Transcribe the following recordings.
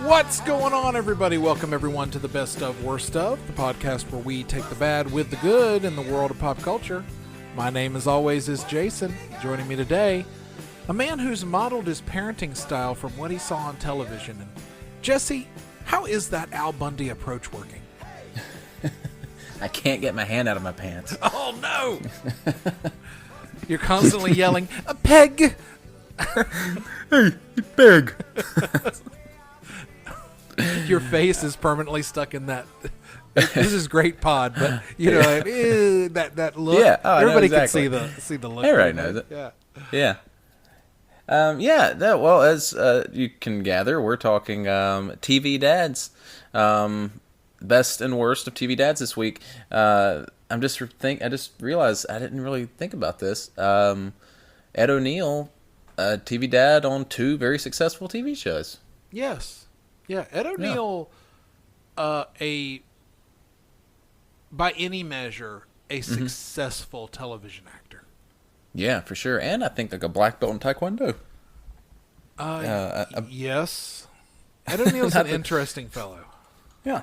What's going on, everybody? Welcome, everyone, to the Best of, Worst of, the podcast where we take the bad with the good in the world of pop culture. My name, as always, is Jason. Joining me today, a man who's modeled his parenting style from what he saw on television. And Jesse, how is that Al Bundy approach working? I can't get my hand out of my pants. Oh, no! You're constantly yelling, a peg! Hey, peg! Your face is permanently stuck in that. This is great pod, but you know that look. Yeah, everybody exactly. can see the look. Everybody knows it. Yeah. Well, as you can gather, we're talking TV dads. Best and worst of TV dads this week. I just realized I didn't really think about this. Ed O'Neill, TV dad on two very successful TV shows. Yes. Yeah, Ed O'Neill, by any measure, a successful television actor. Yeah, for sure. And I think like a black belt in Taekwondo. Yes. Ed O'Neill's an interesting fellow. Yeah.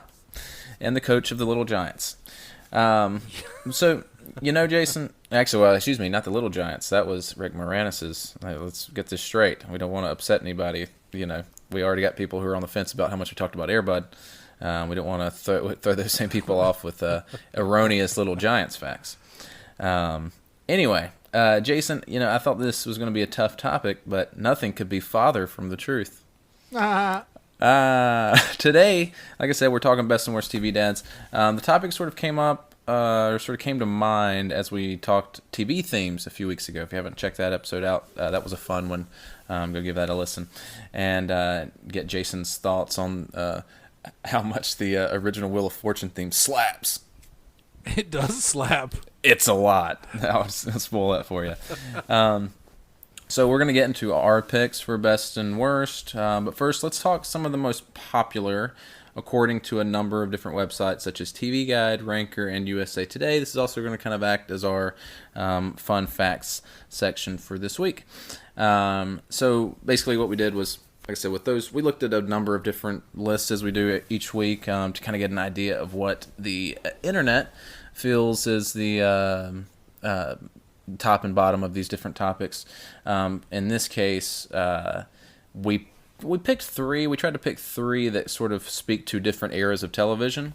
And the coach of the Little Giants. So, you know, Jason, actually, well, excuse me, not the Little Giants. That was Rick Moranis's. Let's get this straight. We don't want to upset anybody. You know, we already got people who are on the fence about how much we talked about Air Bud. We don't want to throw those same people off with erroneous Little Giants facts. Anyway, Jason, you know, I thought this was going to be a tough topic, but nothing could be farther from the truth. Today, like I said, we're talking best and worst TV dads. The topic sort of came up, or sort of came to mind as we talked TV themes a few weeks ago. If you haven't checked that episode out, that was a fun one. Go give that a listen and get Jason's thoughts on how much the original Wheel of Fortune theme slaps. It does slap. It's a lot. I'll spoil that for you. So we're going to get into our picks for best and worst. But first, let's talk some of the most popular according to a number of different websites such as TV Guide, Ranker, and USA Today. This is also going to kind of act as our fun facts section for this week. So basically what we did was, like I said, with those, we looked at a number of different lists as we do each week to kind of get an idea of what the internet feels is the top and bottom of these different topics. In this case, we picked three. We tried to pick three that sort of speak to different eras of television.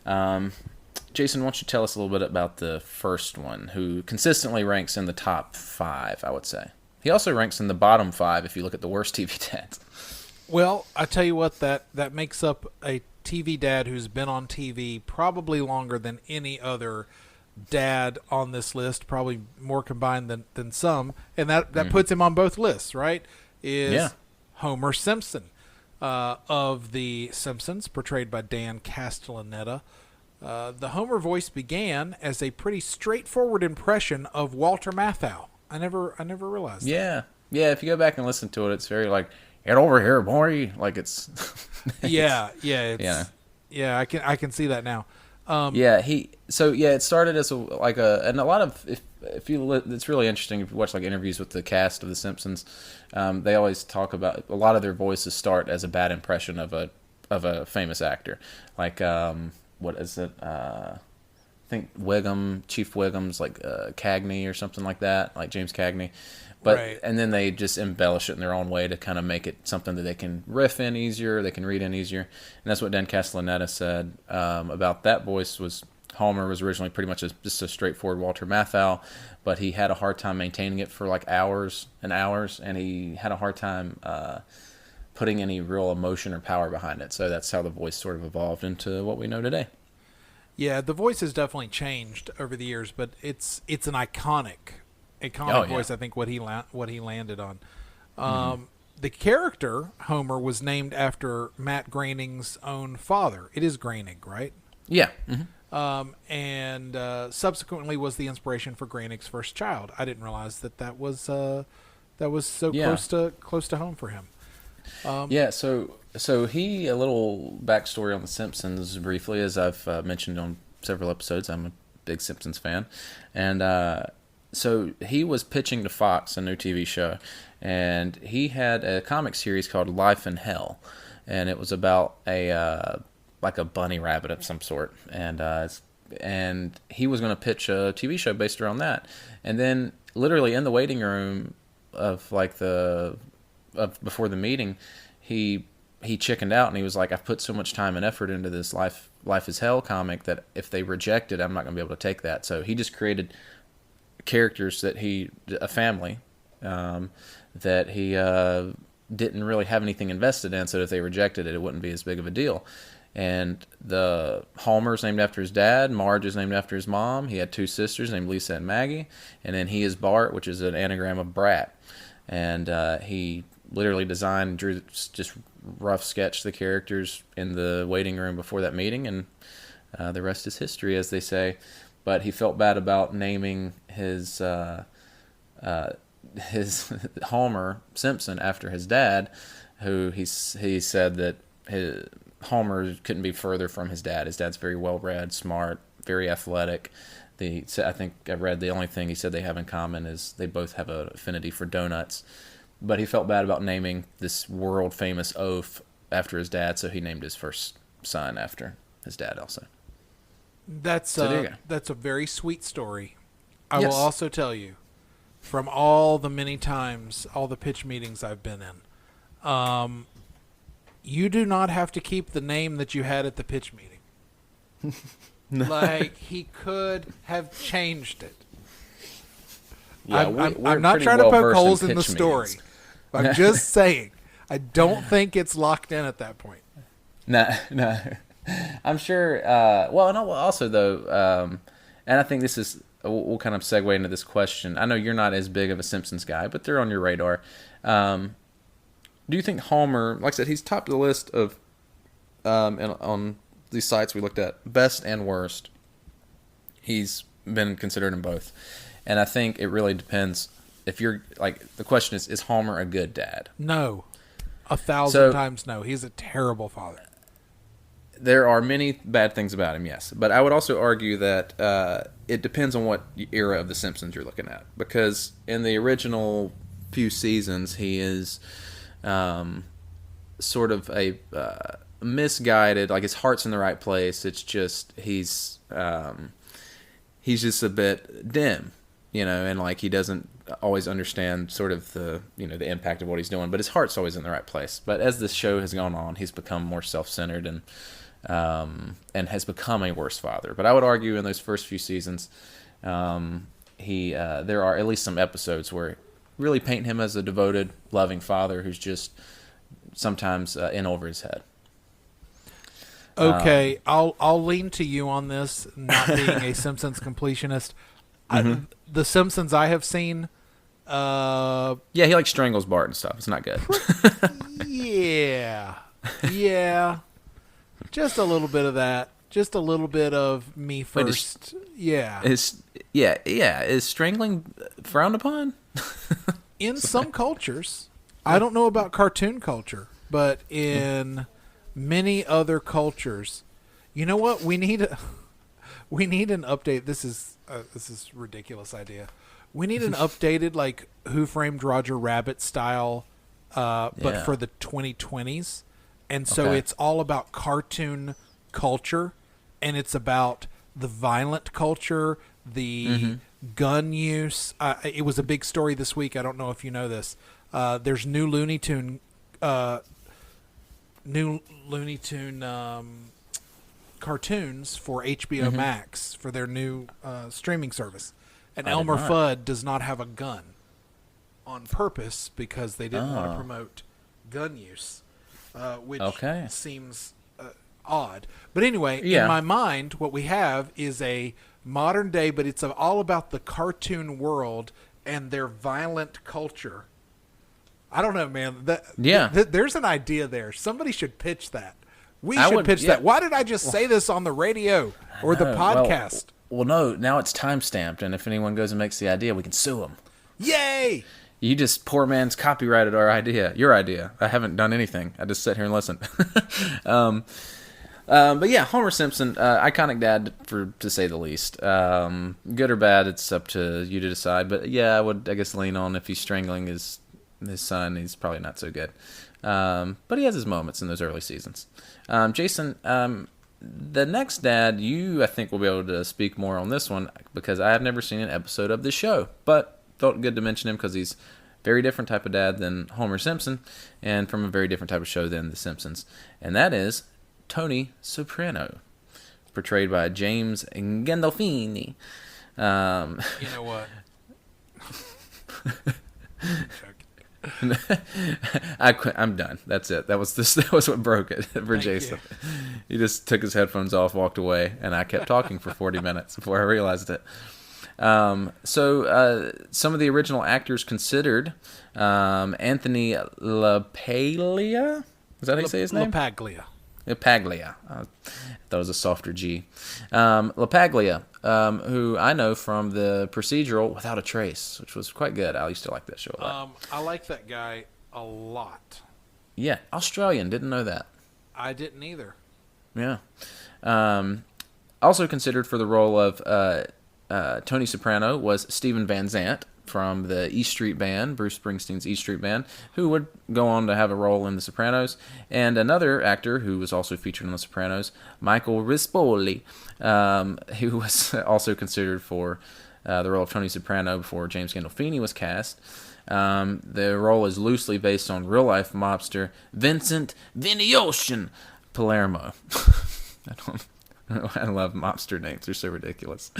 Jason, why don't you tell us a little bit about the first one, who consistently ranks in the top 5, I would say. He also ranks in the bottom 5 if you look at the worst TV dads. Well, I tell you what, that makes up a TV dad who's been on TV probably longer than any other dad on this list, probably more combined than some, and that puts him on both lists, right? Homer Simpson of The Simpsons, portrayed by Dan Castellaneta. The Homer voice began as a pretty straightforward impression of Walter Matthau. I never realized that. Yeah, if you go back and listen to it, it's very like, get over here, boy. Like it's I can see that now. It started as and a lot of it's really interesting if you watch like interviews with the cast of The Simpsons. They always talk about a lot of their voices start as a bad impression of a famous actor, like what is it? I think Chief Wiggum's like Cagney or something like that, like James Cagney. But right. And then they just embellish it in their own way to kind of make it something that they can riff in easier, they can read in easier. And that's what Dan Castellaneta said about that voice. Was Homer was originally pretty much just a straightforward Walter Matthau, but he had a hard time maintaining it for like hours and hours, and he had a hard time putting any real emotion or power behind it. So that's how the voice sort of evolved into what we know today. Yeah, the voice has definitely changed over the years, but it's an iconic voice. I think what he landed on. The character Homer was named after Matt Groening's own father. It is Groening, right? Yeah. And subsequently was the inspiration for Groening's first child. I didn't realize that was so close to home for him. So he, a little backstory on The Simpsons briefly, as I've mentioned on several episodes. I'm a big Simpsons fan, and so he was pitching to Fox a new TV show, and he had a comic series called Life in Hell, and it was about a like a bunny rabbit of some sort, and he was going to pitch a TV show based around that, and then literally in the waiting room of before the meeting, he chickened out and he was like, I've put so much time and effort into this Life is Hell comic that if they reject it, I'm not going to be able to take that. So he just created characters a family that he didn't really have anything invested in, so if they rejected it, it wouldn't be as big of a deal. And the Homer's named after his dad, Marge is named after his mom. He had two sisters named Lisa and Maggie, and then he is Bart, which is an anagram of brat. And he literally designed, drew, just rough sketched the characters in the waiting room before that meeting, and the rest is history, as they say. But he felt bad about naming his Homer Simpson after his dad, who he said that Homer couldn't be further from his dad. His dad's very well-read, smart, very athletic. I think I read the only thing he said they have in common is they both have an affinity for donuts. But he felt bad about naming this world-famous oaf after his dad, so he named his first son after his dad also. That's a very sweet story. I Yes. will also tell you, from all the many times, all the pitch meetings I've been in, you do not have to keep the name that you had at the pitch meeting. Like, he could have changed it. Yeah, I'm not trying to poke holes in the story. I'm just saying, I don't think it's locked in at that point. No. I'm sure. Well, and also though, and I think this is we'll kind of segue into this question. I know you're not as big of a Simpsons guy, but they're on your radar. Do you think Homer, like I said, he's top of the list of on these sites we looked at, best and worst? He's been considered in both, and I think it really depends. If you're like, the question is Homer a good dad? No, 1,000 times no. He's a terrible father. There are many bad things about him, yes. But I would also argue that it depends on what era of The Simpsons you're looking at. Because in the original few seasons, he is sort of a misguided, like his heart's in the right place. It's just, he's just a bit dim, and like he doesn't always understand sort of the impact of what he's doing. But his heart's always in the right place. But as this show has gone on, he's become more self-centered and has become a worse father. But I would argue in those first few seasons, there are at least some episodes where really paint him as a devoted, loving father who's just sometimes in over his head. Okay, I'll lean to you on this, not being a Simpsons completionist. The Simpsons I have seen, yeah, he like strangles Bart and stuff. It's not good. yeah, just a little bit of that. Just a little bit of me first. Is strangling frowned upon? In some cultures, I don't know about cartoon culture, but in many other cultures, you know what? We need an update. This is ridiculous idea. We need an updated like Who Framed Roger Rabbit style, but for the 2020s. And so it's all about cartoon culture, and it's about the violent culture, the gun use. It was a big story this week. I don't know if you know this. There's new Looney Tune cartoons for HBO Max for their new streaming service. And Elmer Fudd does not have a gun on purpose because they didn't want to promote gun use, which seems odd. But anyway, in my mind, what we have is a modern day, but it's all about the cartoon world and their violent culture. I don't know, man. There's an idea there. Somebody should pitch that. We should pitch that. Why did I just say this on the radio or the podcast? Well, no. Now it's time-stamped, and if anyone goes and makes the idea, we can sue them. Yay! You just, poor man's copyrighted our idea. Your idea. I haven't done anything. I just sit here and listen. But yeah, Homer Simpson, iconic dad to say the least. Good or bad, it's up to you to decide. But yeah, I would, I guess, lean on if he's strangling his son, he's probably not so good. But he has his moments in those early seasons. Jason, the next dad, you I think will be able to speak more on this one because I have never seen an episode of this show, but felt good to mention him because he's very different type of dad than Homer Simpson, and from a very different type of show than The Simpsons, and that is Tony Soprano, portrayed by James Gandolfini. You know what? I'm done. That's it. That was what broke it for Thank Jason. you. He just took his headphones off, walked away, and I kept talking for 40 minutes before I realized it. So some of the original actors considered, Anthony LaPaglia. Is that how you say his name? LaPaglia. LaPaglia. I thought it was a softer G. LaPaglia, who I know from the procedural Without a Trace, which was quite good. I used to like that show a lot. I like that guy a lot. Yeah, Australian. Didn't know that. I didn't either. Yeah. Also considered for the role of Tony Soprano was Stephen Van Zandt from the E Street Band, Bruce Springsteen's E Street Band, who would go on to have a role in The Sopranos, and another actor who was also featured in The Sopranos, Michael Rispoli, who was also considered for the role of Tony Soprano before James Gandolfini was cast. The role is loosely based on real-life mobster Vincent Vinny Ocean Palermo. I love mobster names; they're so ridiculous.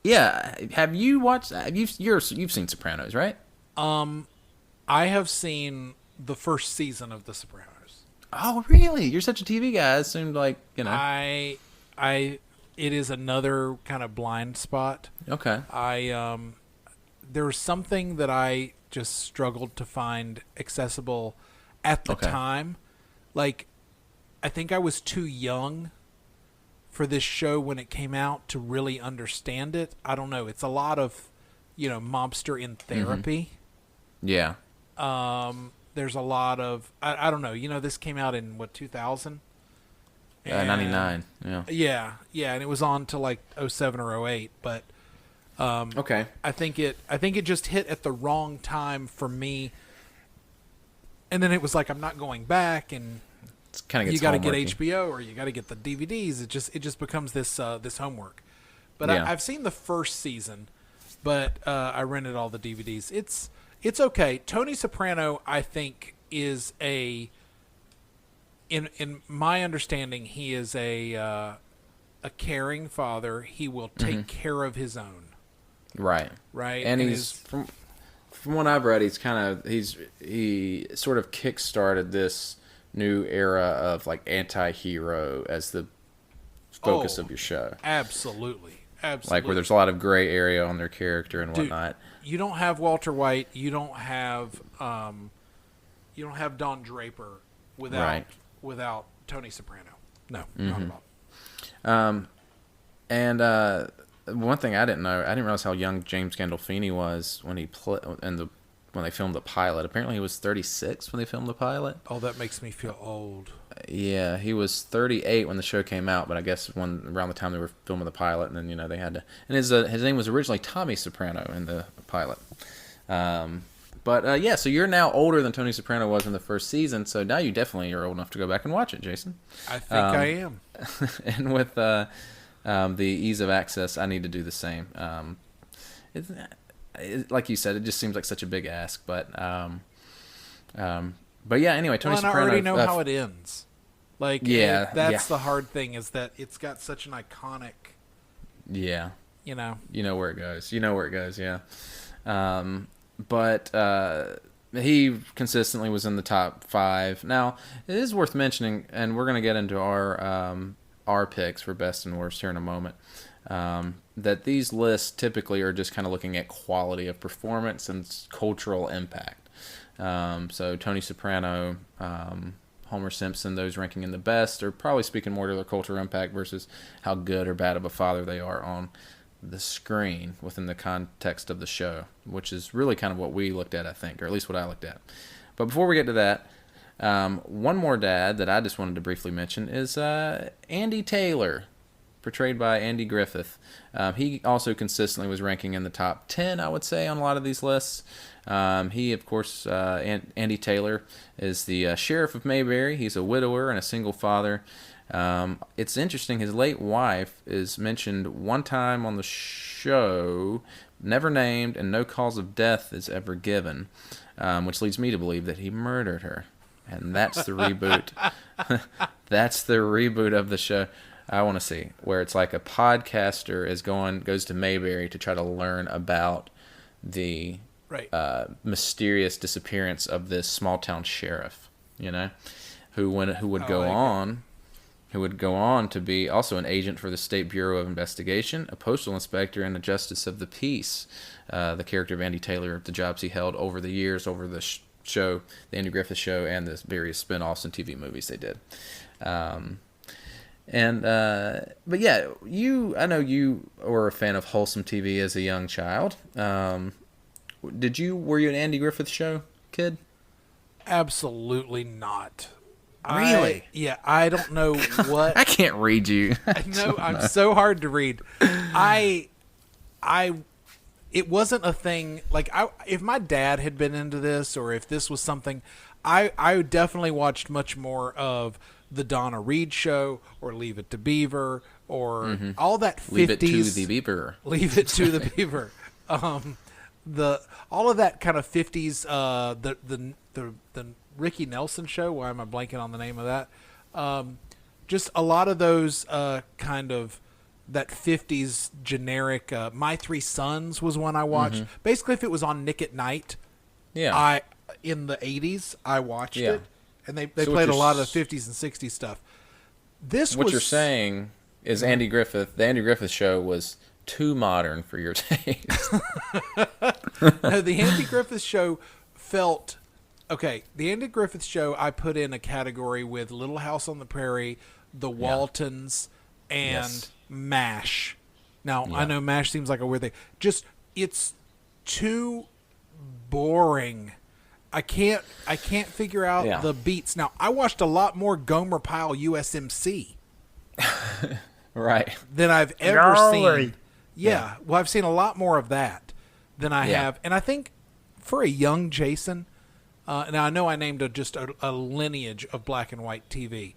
Yeah, have you watched? You've seen Sopranos, right? I have seen the first season of The Sopranos. Oh, really? You're such a TV guy. It seemed like I it is another kind of blind spot. Okay. There was something that I just struggled to find accessible at the time. Like, I think I was too young for this show when it came out to really understand it. I don't know. It's a lot of, mobster in therapy. Yeah. There's a lot of, I don't know. This came out in, 2000? 99. Yeah. Yeah, and it was on to like 07 or 08, but okay. I think it just hit at the wrong time for me. And then it was like, I'm not going back, and you got to get HBO or you got to get the DVDs. It just becomes this homework. But yeah. I've seen the first season, but I rented all the DVDs. It's okay. Tony Soprano, I think, is in my understanding, he is a caring father. He will take care of his own. Right. Right. And he's from what I've read, he sort of kickstarted this new era of like anti-hero as the focus of your show. Absolutely. Like where there's a lot of gray area on their character and whatnot. You don't have Walter White. You don't have Don Draper without Tony Soprano. No, not at all. And one thing I didn't realize how young James Gandolfini was when he when they filmed the pilot. Apparently he was 36 when they filmed the pilot. Oh, that makes me feel old. Yeah, he was 38 when the show came out, but I guess around the time they were filming the pilot, and then they had to. And his name was originally Tommy Soprano in the pilot. But so you're now older than Tony Soprano was in the first season, so now you definitely are old enough to go back and watch it, Jason. I think I am. And with the ease of access, I need to do the same. Like you said, it just seems like such a big ask, but yeah. Anyway, Tony Soprano. I already know how it ends. Like, that's the hard thing, is that it's got such an iconic. Yeah. You know where it goes. Yeah. But he consistently was in the top 5. Now, it is worth mentioning, and we're going to get into our picks for best and worst here in a moment. That these lists typically are just kind of looking at quality of performance and cultural impact. So Tony Soprano, Homer Simpson, those ranking in the best are probably speaking more to their cultural impact versus how good or bad of a father they are on the screen within the context of the show, which is really kind of what we looked at, I think, or at least what I looked at. But before we get to that, One more dad that I just wanted to briefly mention is Andy Taylor, portrayed by Andy Griffith. He also consistently was ranking in the top 10, I would say, on a lot of these lists. He, of course, Andy Taylor is the sheriff of Mayberry. He's a widower and a single father. It's interesting, his late wife is mentioned one time on the show, never named, and no cause of death is ever given, which leads me to believe that he murdered her. And that's the reboot. That's the reboot of the show I want to see, where it's like a podcaster goes to Mayberry to try to learn about the mysterious disappearance of this small town sheriff, who would go on to be also an agent for the State Bureau of Investigation, a postal inspector, and a justice of the peace. The character of Andy Taylor, the jobs he held over the years, over the show, the Andy Griffith Show, and the various spin-offs and TV movies they did. But yeah, I know you were a fan of wholesome TV as a young child. Were you an Andy Griffith Show kid? Absolutely not. Really? I don't know what. I can't read you. No, I'm so hard to read. It wasn't a thing. Like, if my dad had been into this, or if this was something, I definitely watched much more of the Donna Reed Show, or Leave It to Beaver, or all that 50s. Leave It to the Beaver. Leave It to the Beaver. All of that kind of 50s. The Ricky Nelson Show. Why am I blanking on the name of that? Just a lot of those kind of that 50s generic. My Three Sons was one I watched. Basically, if it was on Nick at Night, in the 80s, I watched it. And they played a lot of the 50s and 60s stuff. What you're saying is the Andy Griffith Show was too modern for your taste. No, the Andy Griffith Show felt... Okay, the Andy Griffith Show I put in a category with Little House on the Prairie, The Waltons, and MASH. Now, I know MASH seems like a weird thing. Just, it's too boring. I can't figure out the beats. Now, I watched a lot more Gomer Pyle USMC. Right. Than I've ever seen. Yeah, well, I've seen a lot more of that than I have. And I think for a young Jason... now, I know I named just a lineage of black and white TV,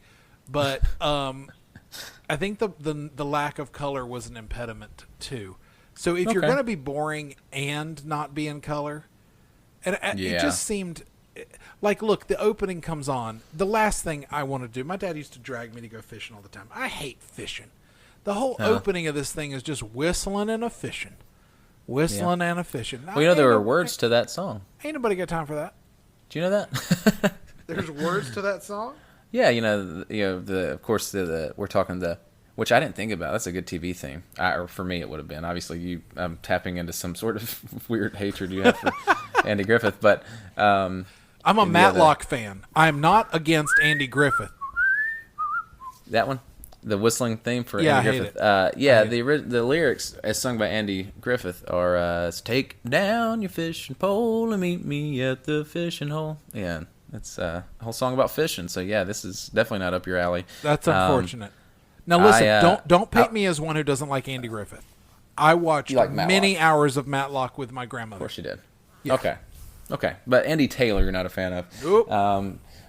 but I think the lack of color was an impediment, too. So if you're going to be boring and not be in color, and it just seemed... Like, look, the opening comes on. The last thing I want to do... My dad used to drag me to go fishing all the time. I hate fishing. The whole opening of this thing is just whistling and a fishing. Whistling and a fishing. Well, there were words to that song. Ain't nobody got time for that. Do you know that? There's words to that song? Yeah, of course we're talking which I didn't think about. That's a good TV theme. Or for me, it would have been. Obviously, I'm tapping into some sort of weird hatred you have for Andy Griffith, but I'm a Matlock fan. I'm not against Andy Griffith. That one, the whistling theme for Andy Griffith. The lyrics as sung by Andy Griffith are "Take down your fishing pole and meet me at the fishing hole." Yeah, it's a whole song about fishing. So yeah, this is definitely not up your alley. That's unfortunate. Now listen, don't paint me as one who doesn't like Andy Griffith. I watched many hours of Matlock with my grandmother. Of course you did. Yeah. Okay. But Andy Taylor, you're not a fan of. Nope.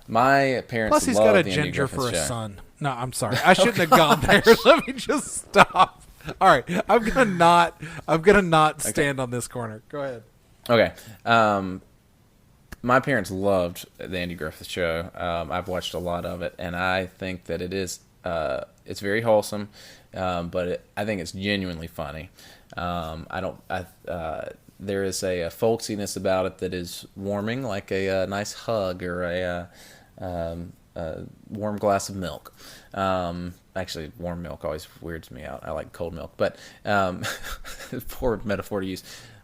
My parents Plus, he's got a ginger for a son. No, I'm sorry. I shouldn't have gone there. Let me just stop. All right, I'm gonna not stand on this corner. Go ahead. Okay. My parents loved the Andy Griffith Show. I've watched a lot of it, and I think that it is. It's very wholesome, but I think it's genuinely funny. There is a folksiness about it that is warming, like a nice hug or a warm glass of milk. Actually, warm milk always weirds me out. I like cold milk, but poor metaphor to use.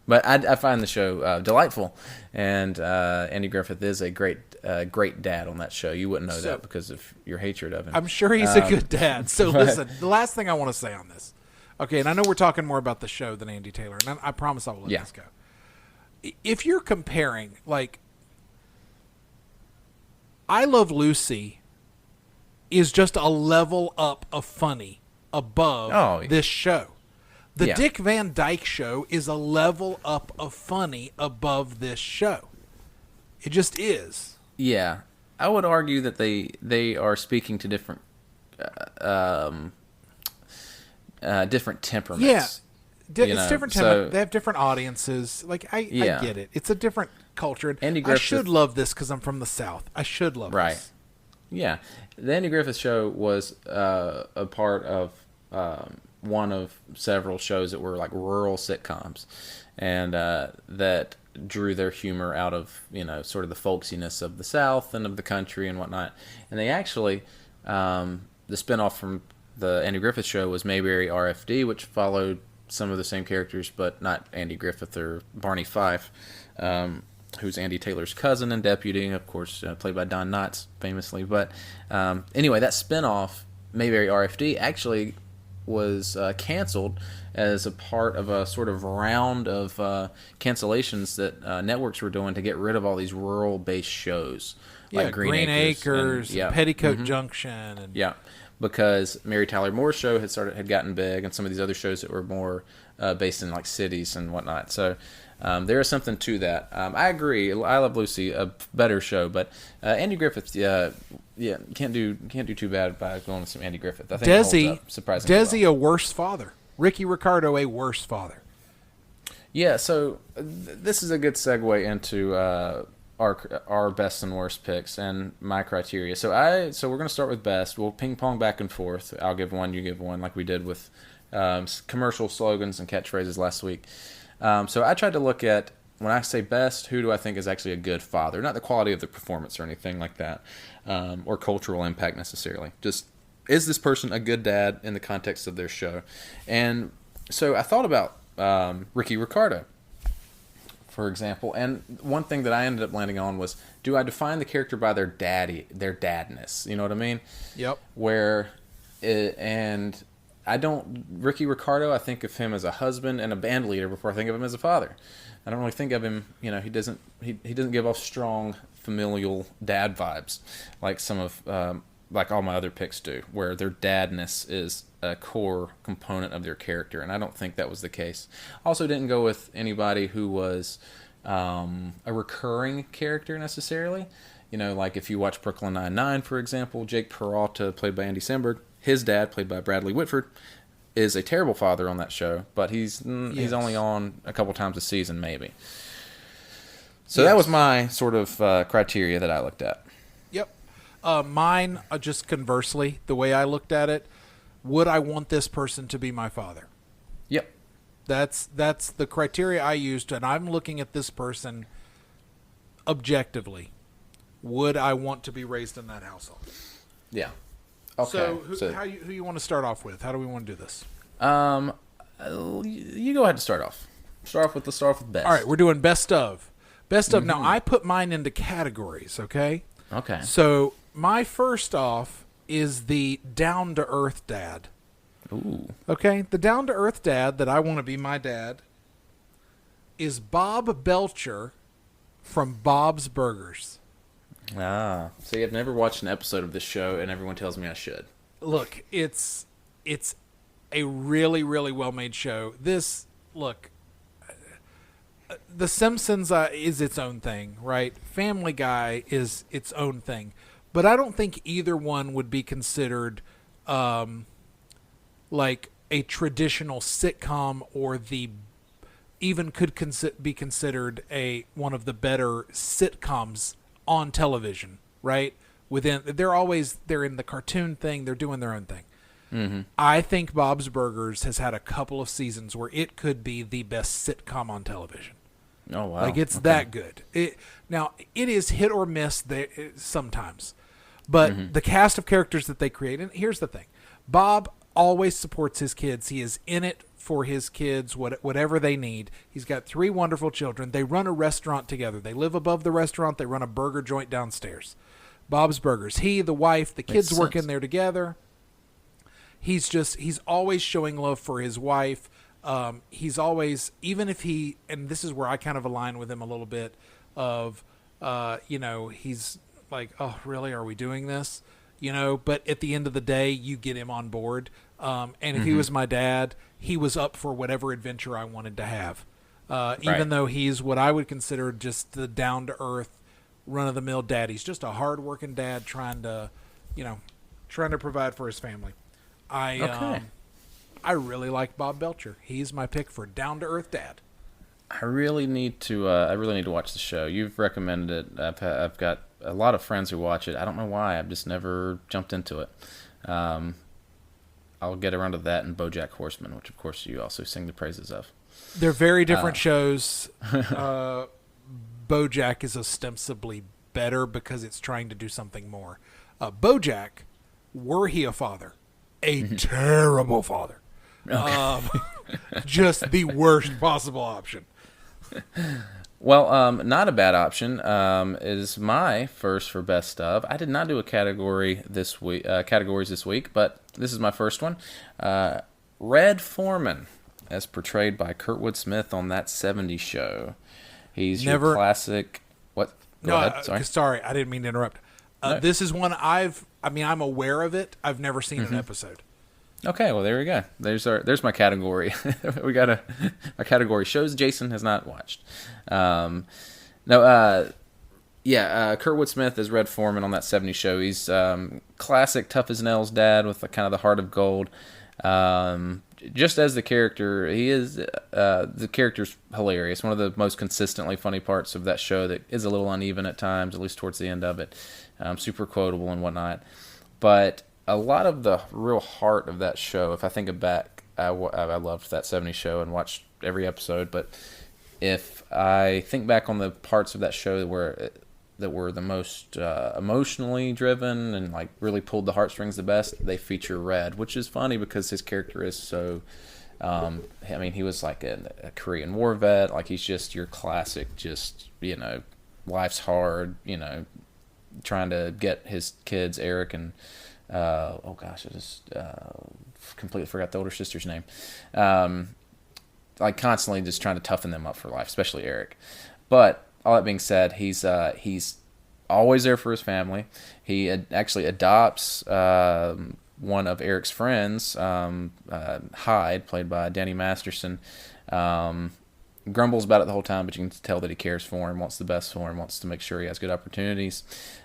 But I find the show delightful, and Andy Griffith is a great dad on that show. You wouldn't know that because of your hatred of him. I'm sure he's a good dad. So listen, the last thing I want to say on this, okay, and I know we're talking more about the show than Andy Taylor, and I promise I will let this go. If you're comparing, like, I Love Lucy is just a level up of funny above this show. The Dick Van Dyke Show is a level up of funny above this show. It just is. Yeah. I would argue that they are speaking to different different temperaments. Yeah. It's different. They have different audiences. Like I get it. It's a different culture. And Andy Griffith, I should love this because I'm from the South. I should love this. Yeah. The Andy Griffith Show was a part of one of several shows that were like rural sitcoms, and that drew their humor out of sort of the folksiness of the South and of the country and whatnot. And they actually the spinoff from the Andy Griffith Show was Mayberry RFD, which followed some of the same characters, but not Andy Griffith or Barney Fife, who's Andy Taylor's cousin and deputy, of course, played by Don Knotts, famously. But anyway, that spinoff, Mayberry RFD, actually was canceled as a part of a sort of round of cancellations that networks were doing to get rid of all these rural-based shows, like Green Acres and Petticoat Junction, and because Mary Tyler Moore's show had gotten big, and some of these other shows that were more based in like cities and whatnot. So there is something to that. I agree. I Love Lucy, a better show, but Andy Griffith, can't do too bad by going with some Andy Griffith. I think it holds up surprisingly well. A worse father. Ricky Ricardo, a worse father. Yeah. So this is a good segue into our best and worst picks and my criteria. So we're going to start with best. We'll ping pong back and forth. I'll give one, you give one, like we did with commercial slogans and catchphrases last week. So I tried to look at, when I say best, who do I think is actually a good father? Not the quality of the performance or anything like that, or cultural impact necessarily. Just, is this person a good dad in the context of their show? And so I thought about Ricky Ricardo, for example, and one thing that I ended up landing on was, do I define the character by their dadness? You know what I mean? Yep. And I don't, Ricky Ricardo, I think of him as a husband and a band leader before I think of him as a father. I don't really think of him, he doesn't give off strong familial dad vibes like some of, like all my other picks do, where their dadness is a core component of their character, and I don't think that was the case. Also didn't go with anybody who was a recurring character necessarily. Like if you watch Brooklyn Nine-Nine, for example, Jake Peralta, played by Andy Samberg, his dad, played by Bradley Whitford, is a terrible father on that show, but he's only on a couple times a season, maybe. So that was my sort of criteria that I looked at. Yep. Mine, just conversely, the way I looked at it, would I want this person to be my father? Yep. That's the criteria I used, and I'm looking at this person objectively. Would I want to be raised in that household? Yeah. Okay. So who you want to start off with? How do we want to do this? You go ahead and start off. Let's start off with best. All right, we're doing best of. Best of. Now, I put mine into categories, okay? Okay. So my first off is the down-to-earth dad. Ooh. Okay? The down-to-earth dad that I want to be my dad is Bob Belcher from Bob's Burgers. See, I've never watched an episode of this show, and everyone tells me I should. Look, it's a really, really well-made show. The Simpsons is its own thing, right? Family Guy is its own thing. But I don't think either one would be considered like a traditional sitcom, or even could be considered one of the better sitcoms on television, right? They're in the cartoon thing, they're doing their own thing. Mm-hmm. I think Bob's Burgers has had a couple of seasons where it could be the best sitcom on television. Oh, wow. Like, it's that good. Now, it is hit or miss sometimes. But the cast of characters that they create, and here's the thing. Bob always supports his kids. He is in it for his kids, whatever they need. He's got 3 wonderful children. They run a restaurant together. They live above the restaurant. They run a burger joint downstairs. Bob's Burgers. He, the wife, the kids work in there together. He's always showing love for his wife. He's always, even if and this is where I kind of align with him a little bit, he's like, oh, really? Are we doing this? You know, but at the end of the day, you get him on board. And if he was my dad, he was up for whatever adventure I wanted to have. Even though he's what I would consider just the down-to-earth, run-of-the-mill dad. He's just a hard-working dad trying to provide for his family. I really like Bob Belcher. He's my pick for down-to-earth dad. I really need to watch the show. You've recommended it. I've got a lot of friends who watch it. I don't know why. I've just never jumped into it. I'll get around to that and BoJack Horseman, which of course you also sing the praises of. They're very different shows. BoJack is ostensibly better because it's trying to do something more. BoJack, were he a father, a terrible father. Okay. Just the worst possible option. Well, not a bad option is my first for best of. I did not do a categories this week, but this is my first one. Red Foreman, as portrayed by Kurtwood Smith on That 70s Show. He's your classic. What? Go ahead. Sorry, I didn't mean to interrupt. No. This is one I'm aware of it. I've never seen an episode. Okay, well there we go. There's my category. We got a category shows Jason has not watched. Kurtwood Smith is Red Foreman on That 70s Show. He's classic tough as nails dad with kind of the heart of gold. Just as the character, the character's hilarious. One of the most consistently funny parts of that show that is a little uneven at times, at least towards the end of it. Super quotable and whatnot. But a lot of the real heart of that show, if I think back, I loved That 70s Show and watched every episode. But if I think back on the parts of that show that were the most emotionally driven and like really pulled the heartstrings the best, they feature Red, which is funny because his character is so. He was like a Korean War vet. Like he's just your classic, just life's hard. Trying to get his kids, Eric and. I just completely forgot the older sister's name. Like constantly just trying to toughen them up for life, especially Eric. But all that being said, he's always there for his family. He actually adopts one of Eric's friends, Hyde, played by Danny Masterson. Grumbles about it the whole time, but you can tell that he cares for him, wants the best for him, wants to make sure he has good opportunities.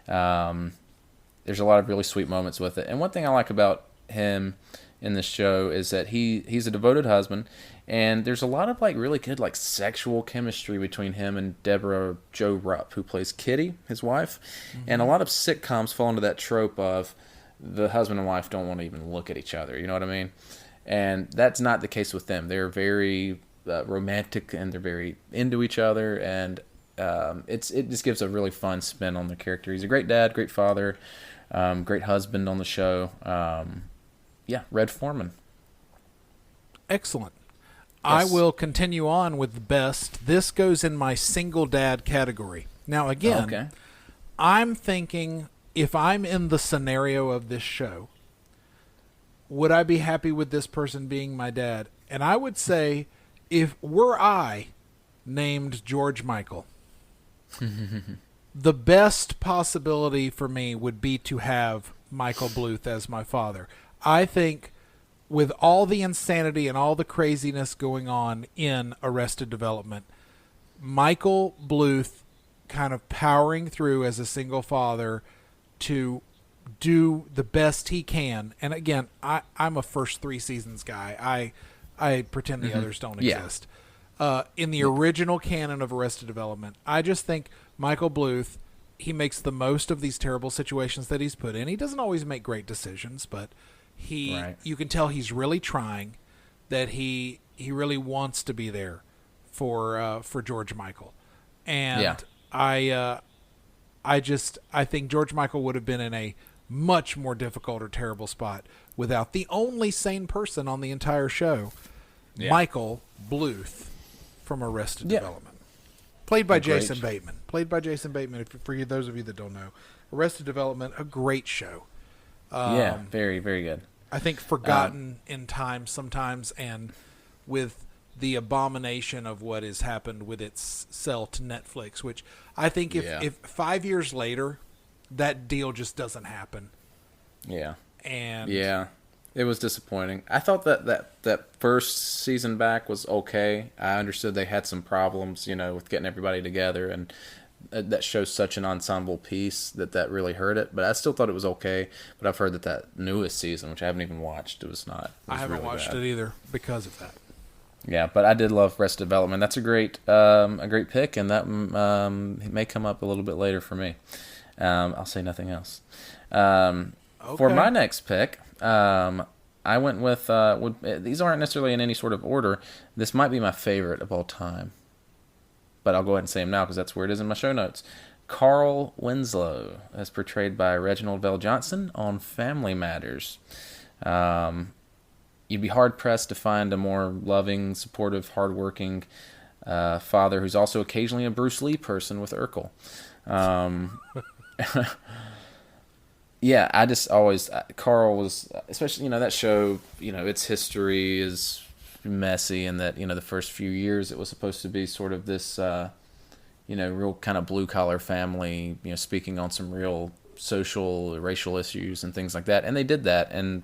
There's a lot of really sweet moments with it. And one thing I like about him in this show is that he's a devoted husband, and there's a lot of like really good like sexual chemistry between him and Deborah Jo Rupp, who plays Kitty, his wife. And a lot of sitcoms fall into that trope of the husband and wife don't want to even look at each other. You know what I mean? And that's not the case with them. They're very romantic and they're very into each other, and it just gives a really fun spin on the character. He's a great dad, great father. Great husband on the show. Red Foreman. Excellent. Yes. I will continue on with the best. This goes in my single dad category. Now, again, I'm thinking if I'm in the scenario of this show, would I be happy with this person being my dad? And I would say if I named George Michael, the best possibility for me would be to have Michael Bluth as my father. I think with all the insanity and all the craziness going on in Arrested Development, Michael Bluth kind of powering through as a single father to do the best he can. And again, I'm a first 3 seasons guy. I pretend the others don't exist. In the original canon of Arrested Development, I just think Michael Bluth, he makes the most of these terrible situations that he's put in. He doesn't always make great decisions, but you can tell he's really trying, that he really wants to be there for George Michael. And I think George Michael would have been in a much more difficult or terrible spot without the only sane person on the entire show, Michael Bluth from Arrested Development. Played by Jason Bateman. For those of you that don't know. Arrested Development, a great show. Very, very good. I think forgotten in time sometimes, and with the abomination of what has happened with its sell to Netflix, which I think if 5 years later that deal just doesn't happen. Yeah. And yeah, it was disappointing. I thought that first season back was okay. I understood they had some problems, with getting everybody together, and that shows such an ensemble piece that really hurt it. But I still thought it was okay. But I've heard that newest season, which I haven't even watched, it was not. I haven't really watched bad. it either because of that. Yeah, but I did love Arrested Development. That's a great pick, and that may come up a little bit later for me. I'll say nothing else. For my next pick, I went with these aren't necessarily in any sort of order. This might be my favorite of all time, but I'll go ahead and say him now because that's where it is in my show notes. Carl Winslow, as portrayed by Reginald Vell Johnson on Family Matters. You'd be hard-pressed to find a more loving, supportive, hardworking father who's also occasionally a Bruce Lee person with Urkel. Yeah, I just always... Carl was... Especially, that show, its history is messy, and that, the first few years it was supposed to be sort of this, real kind of blue-collar family, speaking on some real social, racial issues and things like that. And they did that, and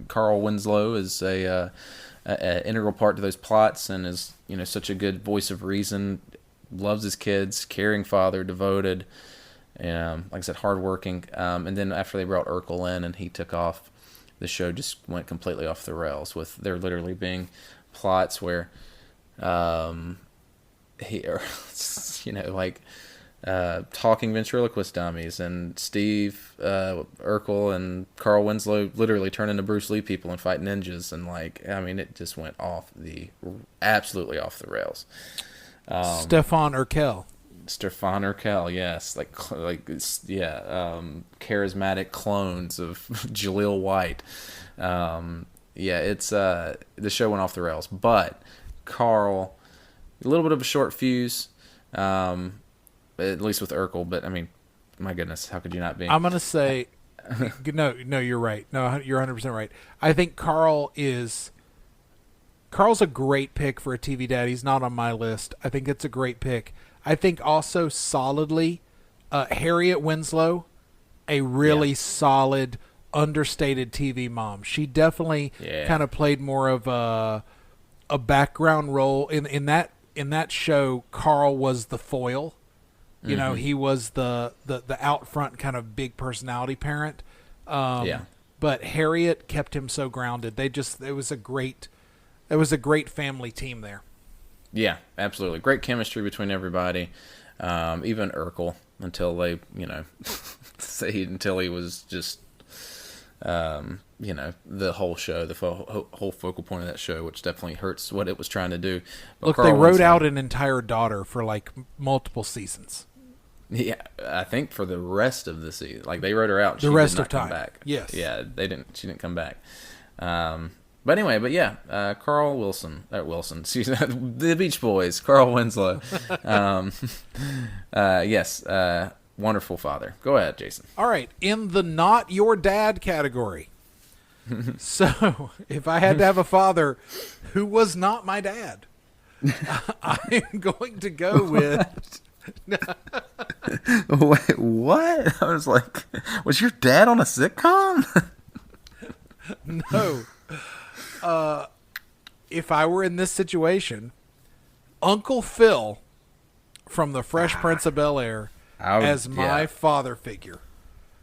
Carl Winslow is a integral part to those plots, and is such a good voice of reason. Loves his kids, caring father, devoted, like I said, hardworking. And then after they brought Urkel in and he took off, the show just went completely off the rails. With there literally being plots where talking ventriloquist dummies, and Steve Urkel and Carl Winslow literally turn into Bruce Lee people and fight ninjas, and it just went absolutely off the rails. Stefan Urkel, yes, charismatic clones of Jaleel White. It's the show went off the rails, but Carl, a little bit of a short fuse. At least with Urkel, but my goodness, how could you not be? I'm going to say, no, you're right. No, you're 100% right. I think Carl's a great pick for a TV dad. He's not on my list. I think it's a great pick. I think also solidly, Harriet Winslow, a really solid, understated TV mom. She definitely kind of played more of a background role in that show. Carl was the foil. He was the out front kind of big personality parent. But Harriet kept him so grounded. It was a great family team there. Yeah, absolutely. Great chemistry between everybody. Even Urkel, until they, until he was just, the whole show, the whole focal point of that show, which definitely hurts what it was trying to do. But look, they wrote out an entire daughter for multiple seasons. Yeah, I think for the rest of the season, they wrote her out. The rest of time, come back. Yes. Yeah, she didn't come back. But anyway, Carl Wilson, the Beach Boys, Carl Winslow. Wonderful father. Go ahead, Jason. All right, in the not your dad category. So, if I had to have a father who was not my dad, I'm going to go with... Wait, what? I was like, was your dad on a sitcom? No. If I were in this situation, Uncle Phil from The Fresh Prince of Bel-Air as my father figure.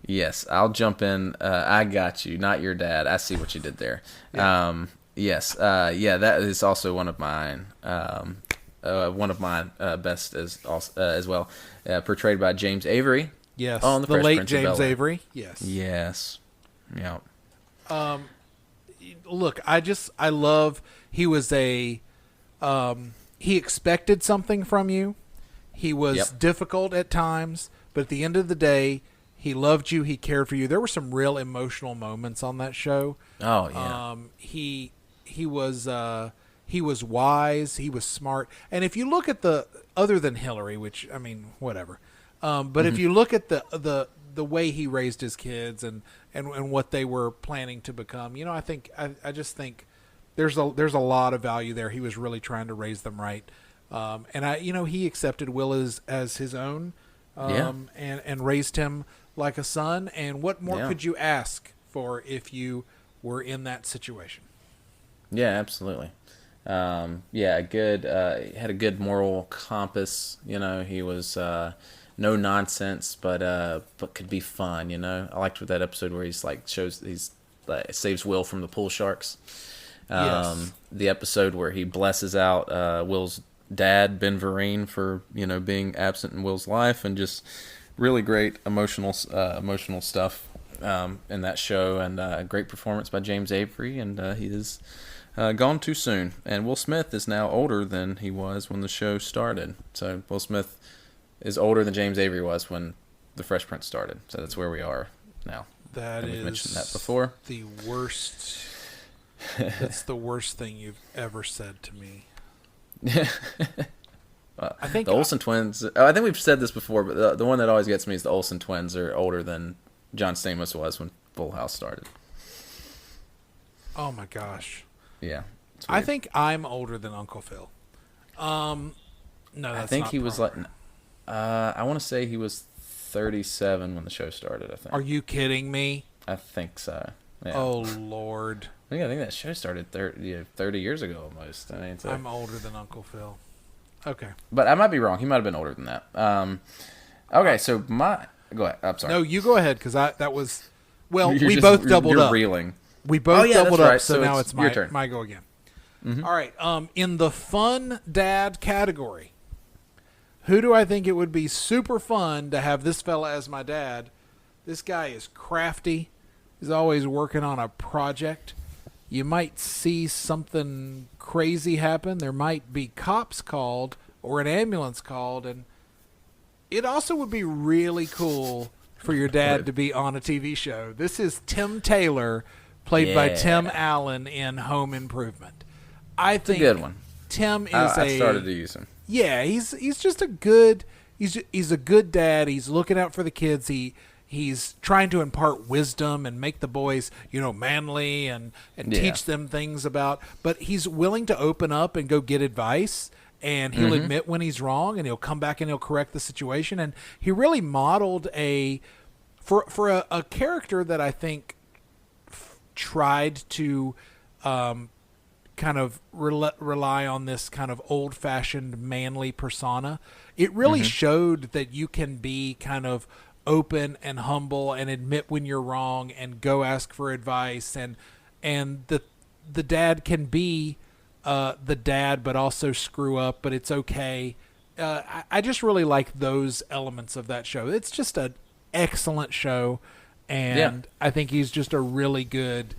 Yes, I'll jump in. I got you, not your dad. I see what you did there. Yeah. That is also one of mine. Best as well, portrayed by James Avery. Yes, on the late James Avery. Yes. Yes. Yeah. Look, I love. He was he expected something from you. He was difficult at times, but at the end of the day, he loved you. He cared for you. There were some real emotional moments on that show. Oh yeah. He was wise. He was smart. And if you look at other than Hillary, which whatever. But if you look at the way he raised his kids and what they were planning to become, I just think there's a lot of value there. He was really trying to raise them right. And he accepted Will as his own. Yeah. and raised him like a son. And what more Yeah. could you ask for if you were in that situation? Yeah, absolutely. Yeah, he had a good moral compass. You know, he was no nonsense, but could be fun. You know, I liked that episode where he's saves Will from the pool sharks. Yes. The episode where he blesses out Will's dad, Ben Vereen, for being absent in Will's life, and just really great emotional stuff in that show, and a great performance by James Avery, and he is gone too soon. And Will Smith is now older than he was when the show started. So Will Smith is older than James Avery was when The Fresh Prince started. So that's where we are now. We've mentioned that before. The worst. That's the worst thing you've ever said to me. I think the Olsen twins. I think we've said this before, but the one that always gets me is the Olsen twins are older than John Stamos was when Full House started. Oh my gosh. Yeah, I think I'm older than Uncle Phil. No, that's I think not he was proper. like. I want to say he was 37 when the show started. I think. Are you kidding me? I think so. Yeah. Oh Lord. I think that show started 30 years ago almost. I mean, I'm older than Uncle Phil. Okay. But I might be wrong. He might have been older than that. Okay, so go ahead. I'm sorry. No, you go ahead because that was. Well, You're we just- both you're- doubled you're up. reeling. We both Oh, yeah, doubled that's up, right. so So now it's it's your turn. my go again. All right. In the fun dad category, who do I think it would be super fun to have this fella as my dad? This guy is crafty. He's always working on a project. You might see something crazy happen. There might be cops called or an ambulance called, and it also would be really cool for your dad to be on a TV show. This is Tim Taylor, played by Yeah. Tim Allen in Home Improvement. I think a good one. Tim is I started to use him. yeah, he's just a good he's a good dad. He's looking out for the kids. He's trying to impart wisdom and make the boys, manly and Yeah. teach them things about, but he's willing to open up and go get advice, and he'll admit when he's wrong, and he'll come back and he'll correct the situation. And he really modeled for a character that I think tried to kind of rely on this kind of old-fashioned manly persona. It really showed that you can be kind of open and humble and admit when you're wrong and go ask for advice, and the dad can be the dad but also screw up, but it's okay. I just really like those elements of that show. It's just an excellent show, and I think he's just a really good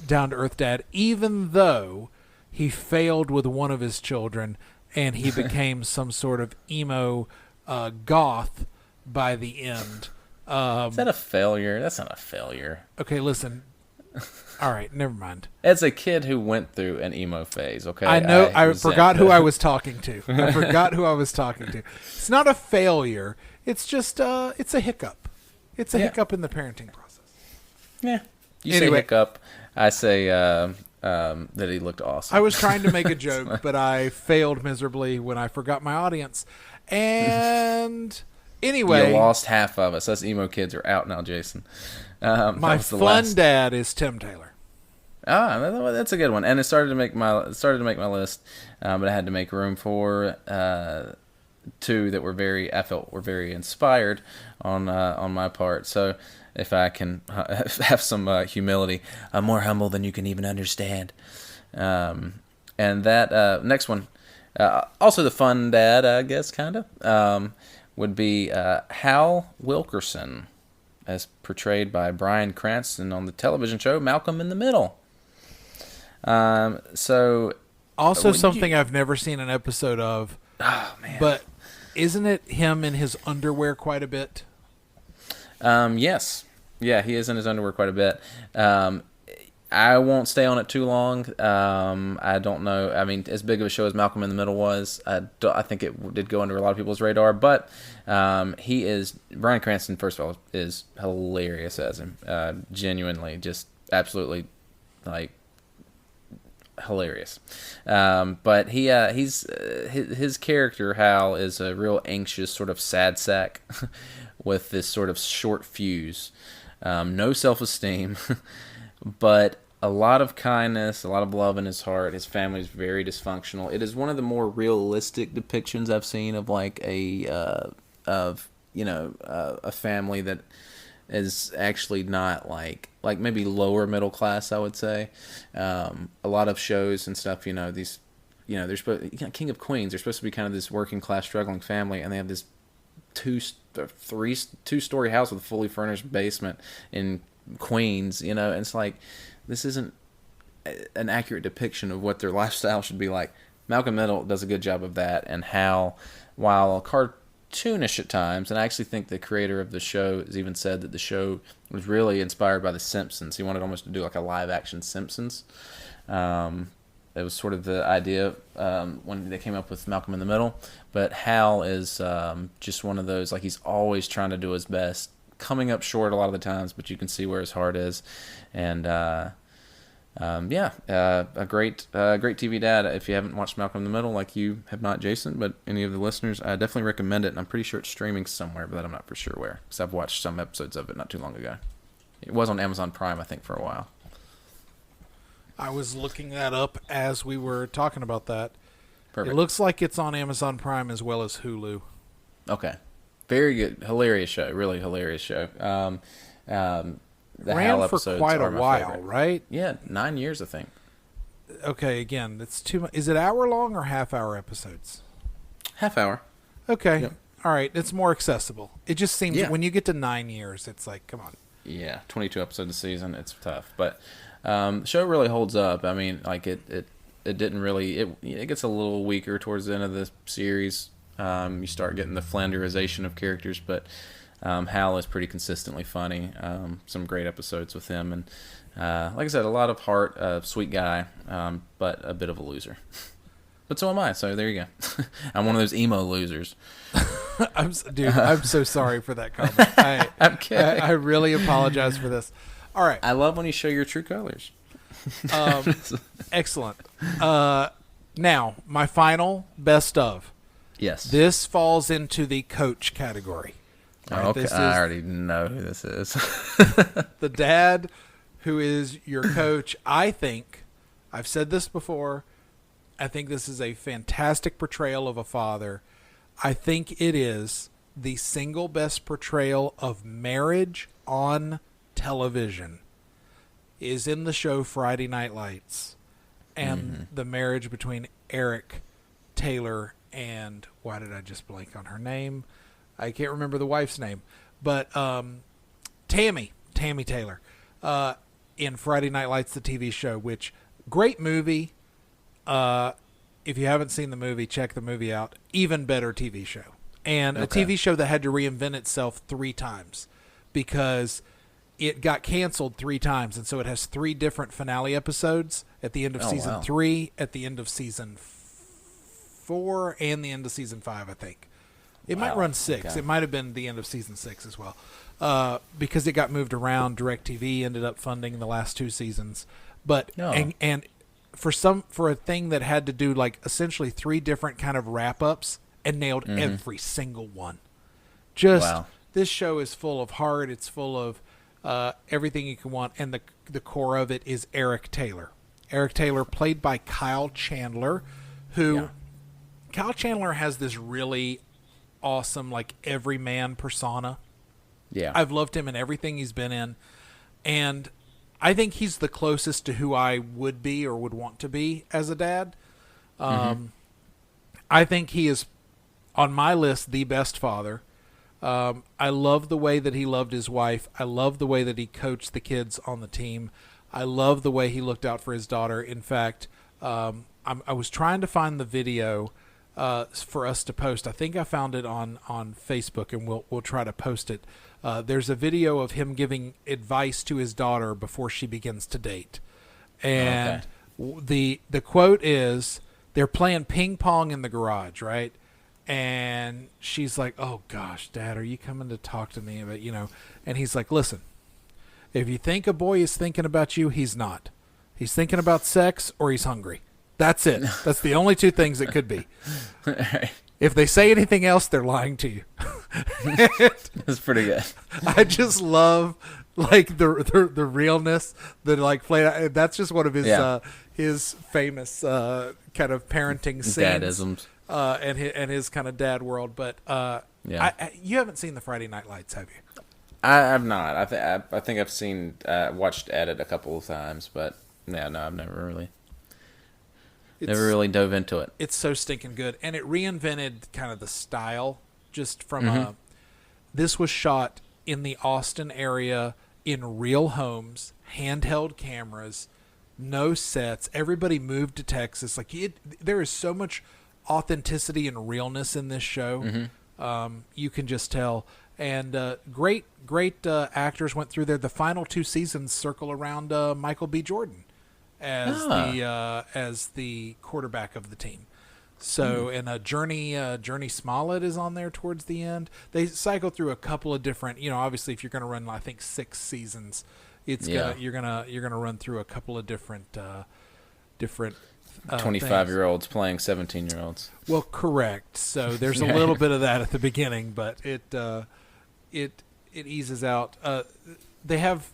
down-to-earth dad, even though he failed with one of his children and he became some sort of emo goth by the end. Is that a failure? That's not a failure. Okay, listen. All right, never mind. As a kid who went through an emo phase, okay? I know. I resent forgot who that. I was talking to. I forgot who I was talking to. It's not a failure. It's just it's a hiccup. It's a hiccup in the parenting process. Yeah. You say Anyway. hiccup. I say that he looked awesome. I was trying to make a joke, but I failed miserably when I forgot my audience. And anyway, You lost half of us. Us emo kids are out now, Jason. my that was the fun last- dad is Tim Taylor. That's a good one, and it started to make my list, but I had to make room for two that I felt were very inspired on my part. So if I can have some humility, I'm more humble than you can even understand. And that next one, also the fun dad, I guess, kind of, would be Hal Wilkerson, as portrayed by Bryan Cranston on the television show Malcolm in the Middle. So Also, would something I've never seen an episode of. Oh man! But isn't it him in his underwear quite a bit? Yes, yeah, he is in his underwear quite a bit. I won't stay on it too long. I don't know. I mean, as big of a show as Malcolm in the Middle was, I think it did go under a lot of people's radar. But Bryan Cranston, first of all, is hilarious as him. Genuinely, just absolutely, like, hilarious. But his character Hal is a real anxious sort of sad sack with this sort of short fuse, no self-esteem, but a lot of kindness, a lot of love in his heart. His family is very dysfunctional. It is one of the more realistic depictions I've seen of like a family that is actually not like maybe lower middle class, I would say. A lot of shows and stuff, these, they're King of Queens. They're supposed to be kind of this working class struggling family, and they have this two-story house with a fully furnished basement in Queens. And it's like, this isn't an accurate depiction of what their lifestyle should be like. Malcolm Middle does a good job of that, and Hal, while cartoonish at times, and I actually think the creator of the show has even said that the show was really inspired by The Simpsons. He wanted almost to do like a live-action Simpsons. It was sort of the idea when they came up with Malcolm in the Middle. But Hal is just one of those, like, he's always trying to do his best, coming up short a lot of the times, but you can see where his heart is. And a great TV dad. If you haven't watched Malcolm in the Middle, like you have not, Jason, but any of the listeners, I definitely recommend it. And I'm pretty sure it's streaming somewhere, but I'm not for sure where, because I've watched some episodes of it not too long ago. It was on Amazon Prime, I think, for a while. I was looking that up as we were talking about that. Perfect. It looks like it's on Amazon Prime as well as Hulu. Okay. Very good. Hilarious show. Really hilarious show. The Ran Hal for episodes quite a are my while, favorite. right? Yeah, 9 years, I think. Okay, again, it's too much. Is it hour-long or half-hour episodes? Half hour. Okay. Yep. All right. It's more accessible. It just seems when you get to 9 years, it's like, come on. Yeah, 22 episodes a season. It's tough. But the show really holds up. I mean, like it didn't really... It gets a little weaker towards the end of the series. You start getting the Flanderization of characters, but Hal is pretty consistently funny. Some great episodes with him. And like I said, a lot of heart, sweet guy, but a bit of a loser. But so am I, so there you go. I'm one of those emo losers. I'm so sorry for that comment. I'm kidding. I really apologize for this. All right. I love when you show your true colors. Excellent. Now, my final best of. Yes. This falls into the coach category. Right, okay, I already know who this is. The dad who is your coach. I think, I've said this before, I think this is a fantastic portrayal of a father. I think it is the single best portrayal of marriage on television is in the show Friday Night Lights, and the marriage between Eric Taylor and, why did I just blank on her name? I can't remember the wife's name, but Tammy Taylor in Friday Night Lights, the TV show, which great movie. If you haven't seen the movie, check the movie out. Even better TV show. And a TV show that had to reinvent itself 3 times because it got canceled 3 times. And so it has 3 different finale episodes at the end of season 3, at the end of season 4, and the end of season 5, I think. It might run 6. Okay. It might have been the end of season 6 as well. Because it got moved around. DirecTV ended up funding the last 2 seasons. But and for a thing that had to do like essentially 3 different kind of wrap-ups and nailed every single one. This show is full of heart. It's full of everything you can want. And the core of it is Eric Taylor. Eric Taylor, played by Kyle Chandler, who Kyle Chandler has this really awesome, like, everyman persona. Yeah. I've loved him in everything he's been in. And I think he's the closest to who I would be or would want to be as a dad. I think he is, on my list, the best father. I love the way that he loved his wife. I love the way that he coached the kids on the team. I love the way he looked out for his daughter. In fact, I was trying to find the video for us to post. I think I found it on Facebook, and we'll try to post it. There's a video of him giving advice to his daughter before she begins to date. And the quote is, they're playing ping pong in the garage, right? And she's like, "Oh gosh, Dad, are you coming to talk to me about, And he's like, "Listen, if you think a boy is thinking about you, he's not. He's thinking about sex or he's hungry. That's it. That's the only two things it could be. If they say anything else, they're lying to you. That's pretty good. I just love like the realness that like played out. That's just one of his famous kind of parenting scenes. Dadisms. And his kind of dad world. But you haven't seen the Friday Night Lights, have you? I've not. I think I've seen watched at it a couple of times, but yeah, no, I've never really dove into it. It's so stinking good, and it reinvented kind of the style. Just from this was shot in the Austin area in real homes, handheld cameras, no sets. Everybody moved to Texas. Like there is so much authenticity and realness in this show. You can just tell. And great actors went through there. The final 2 seasons circle around Michael B. Jordan as the quarterback of the team. So and Journey Smollett is on there towards the end. They cycle through a couple of different. Obviously, if you're going to run, I think 6 seasons, you're gonna run through a couple of different 25-year-olds playing 17-year-olds. Well, correct. So there's a little bit of that at the beginning, but it eases out. They have,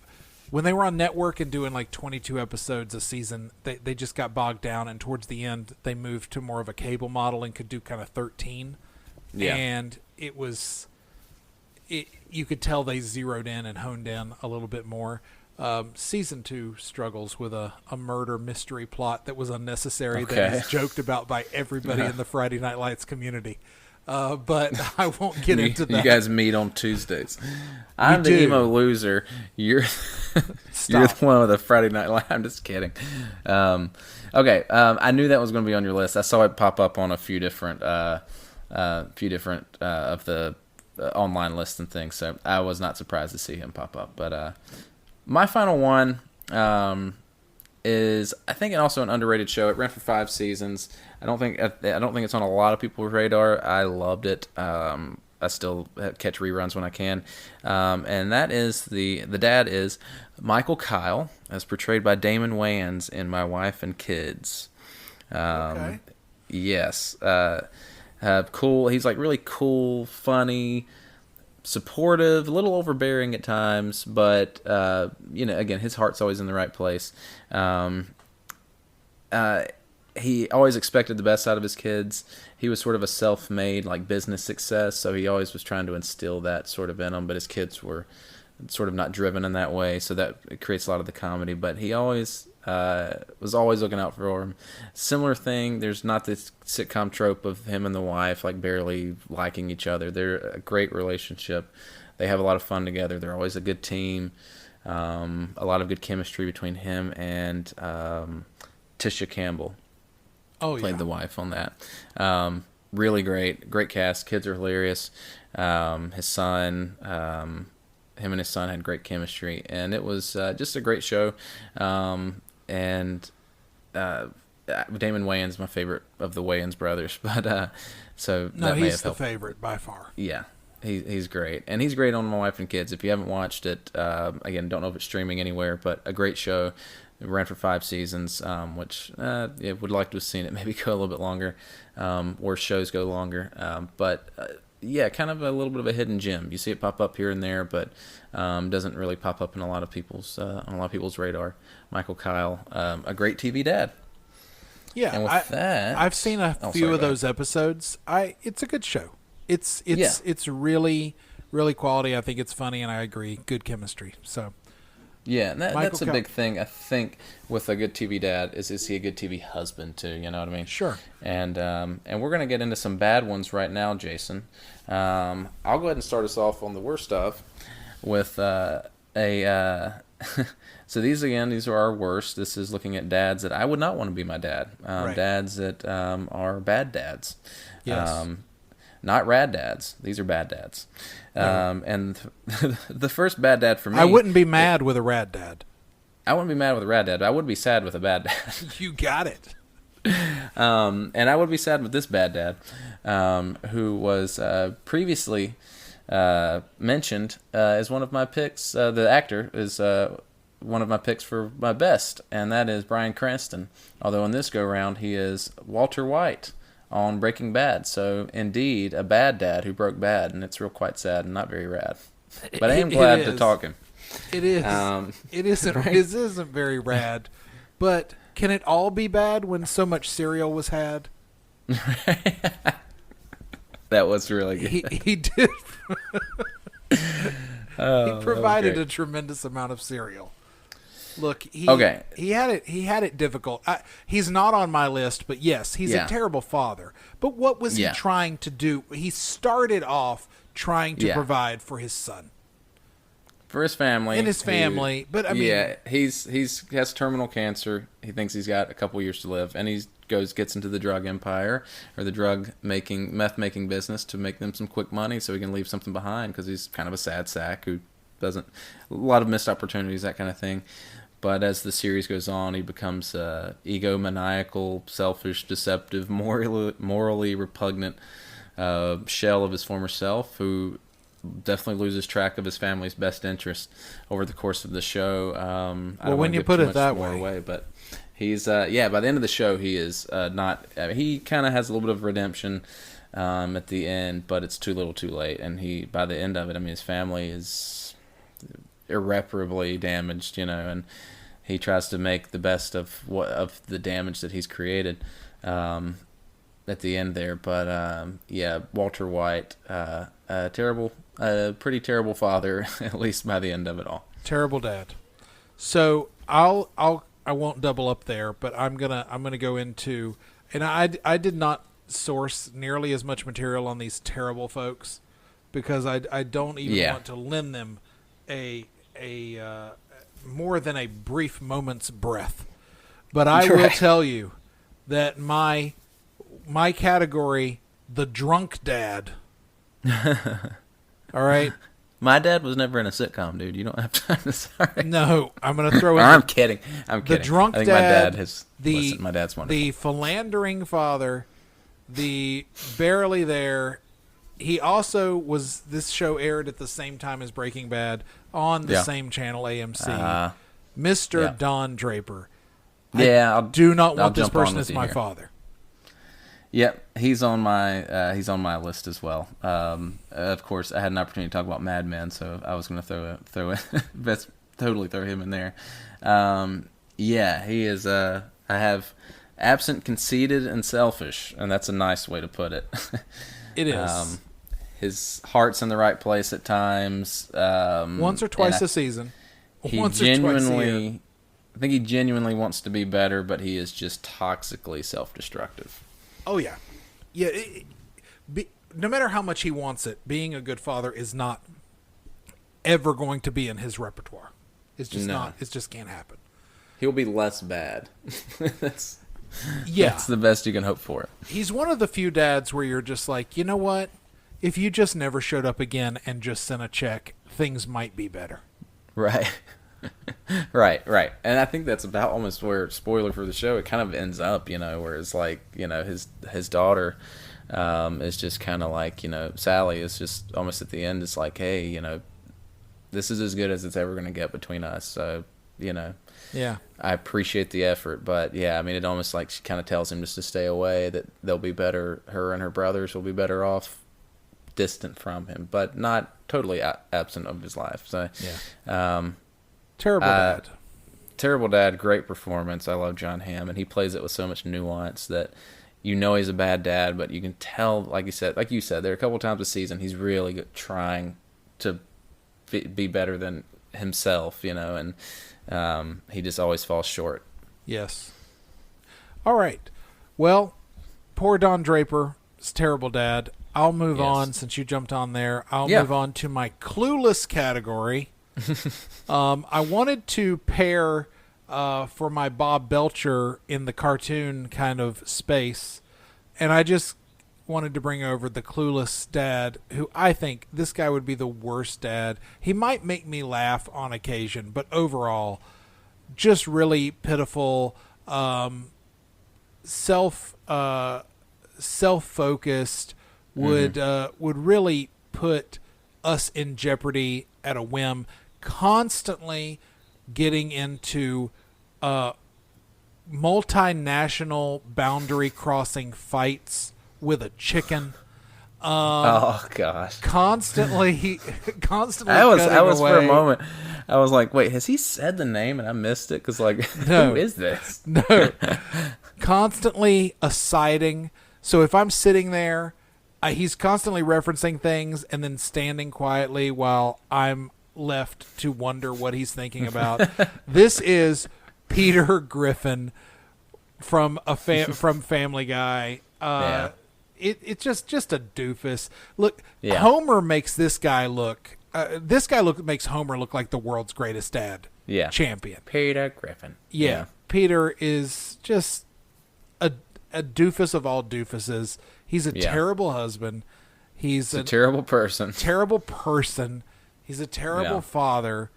when they were on network and doing like 22 episodes a season, they just got bogged down, and towards the end they moved to more of a cable model and could do kind of 13. Yeah. And you could tell they zeroed in and honed in a little bit more. Season 2 struggles with a murder mystery plot that was unnecessary, that is joked about by everybody in the Friday Night Lights community. But I won't get into that. You guys meet on Tuesdays. I'm the emo loser. You're the one with the Friday Night Lights. I'm just kidding. Okay. I knew that was going to be on your list. I saw it pop up on a few different of the online lists and things. So I was not surprised to see him pop up. But my final one is, I think, also an underrated show. It ran for 5 seasons. I don't think it's on a lot of people's radar. I loved it. I still catch reruns when I can. And that is the dad is Michael Kyle, as portrayed by Damon Wayans in My Wife and Kids. Okay. Yes. Cool. He's like really cool, funny, supportive, a little overbearing at times, but again, his heart's always in the right place. He always expected the best out of his kids. He was sort of a self-made like business success, so he always was trying to instill that sort of in them, but his kids were sort of not driven in that way, so that it creates a lot of the comedy. But he always was always looking out for him. Similar thing, there's not this sitcom trope of him and the wife like barely liking each other. They're a great relationship. They have a lot of fun together. They're always a good team. A lot of good chemistry between him and Tisha Campbell. Played the wife on that. Really great cast. Kids are hilarious. His son, him and his son had great chemistry, and it was just a great show. And Damon Wayans, my favorite of the Wayans brothers, but so no, he's the favorite by far. Yeah, he's great, and he's great on My Wife and Kids. If you haven't watched it, again, don't know if it's streaming anywhere, but a great show. It ran for 5 seasons, which would like to have seen it maybe go a little bit longer, or shows go longer. But kind of a little bit of a hidden gem. You see it pop up here and there, but doesn't really pop up in a lot of people's radar. Michael Kyle, a great TV dad. Yeah, and with that, I've seen a few of those episodes. It's a good show. It's really, really quality. I think it's funny, and I agree, good chemistry. So. Yeah, and that's a big thing, I think, with a good TV dad, is he a good TV husband, too, you know what I mean? Sure. And we're going to get into some bad ones right now, Jason. I'll go ahead and start us off on the worst stuff with so these are our worst. This is looking at dads that I would not want to be my dad. Right. Dads that are bad dads. Yes. Not rad dads. These are bad dads. And the first bad dad for me... I wouldn't be mad with a rad dad. I wouldn't be mad with a rad dad, but I would be sad with a bad dad. You got it. And I would be sad with this bad dad, who was previously mentioned as one of my picks. The actor is one of my picks for my best, and that is Bryan Cranston. Although in this go-round, he is Walter White on Breaking Bad. So, indeed, a bad dad who broke bad, and it's real quite sad and not very rad. But I am glad to talk him. It is. It isn't. Right? It isn't very rad. But can it all be bad when so much cereal was had? That was really good. He did. He provided a tremendous amount of cereal. Look, he had it difficult. He's not on my list, but yes, he's a terrible father. But what was he trying to do? He started off trying to provide for his son, for his family, and his family. But I mean, he has terminal cancer. He thinks he's got a couple years to live, and gets into the drug empire or the meth making business to make them some quick money so he can leave something behind, because he's kind of a sad sack who doesn't, a lot of missed opportunities, that kind of thing. But as the series goes on, he becomes egomaniacal, selfish, deceptive, morally repugnant shell of his former self, who definitely loses track of his family's best interest over the course of the show. I don't when you put it that way, but he's by the end of the show, he is not. He kind of has a little bit of redemption at the end, but it's too little, too late. And by the end of it, I mean, his family is irreparably damaged, and he tries to make the best of the damage that he's created at the end there. But Walter White, pretty terrible father, at least by the end of it all. Terrible dad. So I won't double up there, but I'm gonna go into, and I did not source nearly as much material on these terrible folks, because I don't even want to lend them a more than a brief moment's breath. But I will tell you that my category, the drunk dad. All right. My dad was never in a sitcom, dude. You don't have time to start. No, I'm going to throw in. I'm kidding. The drunk dad. I think my dad has listened. My dad's wonderful. The philandering father, the barely there. He also was. This show aired at the same time as Breaking Bad on the same channel, AMC. Mr. Don Draper. I do not want this person as my father. Yep, he's on my list as well. Of course, I had an opportunity to talk about Mad Men, so I was going to throw it. Totally throw him in there. He is. I have absent, conceited, and selfish, and that's a nice way to put it. It is. His heart's in the right place at times. Once or twice a season. Once or twice a year. I think he genuinely wants to be better, but he is just toxically self-destructive. Oh, yeah. Yeah. No matter how much he wants it, being a good father is not ever going to be in his repertoire. It's just not. It just can't happen. He'll be less bad. That's the best you can hope for. He's one of the few dads where you're just like, you know what? If you just never showed up again and just sent a check, things might be better. Right. Right. And I think that's about almost where, spoiler for the show, it kind of ends up, where it's like, his daughter is just kind of like, Sally is just almost at the end, it's like, hey, this is as good as it's ever going to get between us. So, I appreciate the effort, but it almost like she kind of tells him just to stay away, that they'll be better, her and her brothers will be better off distant from him, but not totally absent of his life. So, Terrible dad, great performance. I love John Hamm, and he plays it with so much nuance that he's a bad dad, but you can tell, like you said, there are a couple times this season he's really trying to be better than himself, and he just always falls short. Yes. All right. Well, poor Don Draper is terrible dad. I'll move on since you jumped on there. I'll move on to my clueless category. I wanted to pair for my Bob Belcher in the cartoon kind of space, and I just wanted to bring over the clueless dad, who I think this guy would be the worst dad. He might make me laugh on occasion, but overall, just really pitiful, self-focused, would really put us in jeopardy at a whim, constantly getting into multinational boundary crossing fights with a chicken. Oh gosh! Constantly I was away. for a moment. I was like, wait, has he said the name and I missed it? Because No. who is this? No, constantly assiding. So if I'm sitting there, he's constantly referencing things and then standing quietly while I'm left to wonder what he's thinking about. This is Peter Griffin from from Family Guy. Yeah. It's just a doofus. Look, Yeah. Homer makes this guy look. Makes Homer look like the world's greatest dad. Yeah. Champion. Peter Griffin. Yeah. Peter is just a doofus of all doofuses. He's a terrible husband. He's a terrible person. Terrible person. He's a terrible father.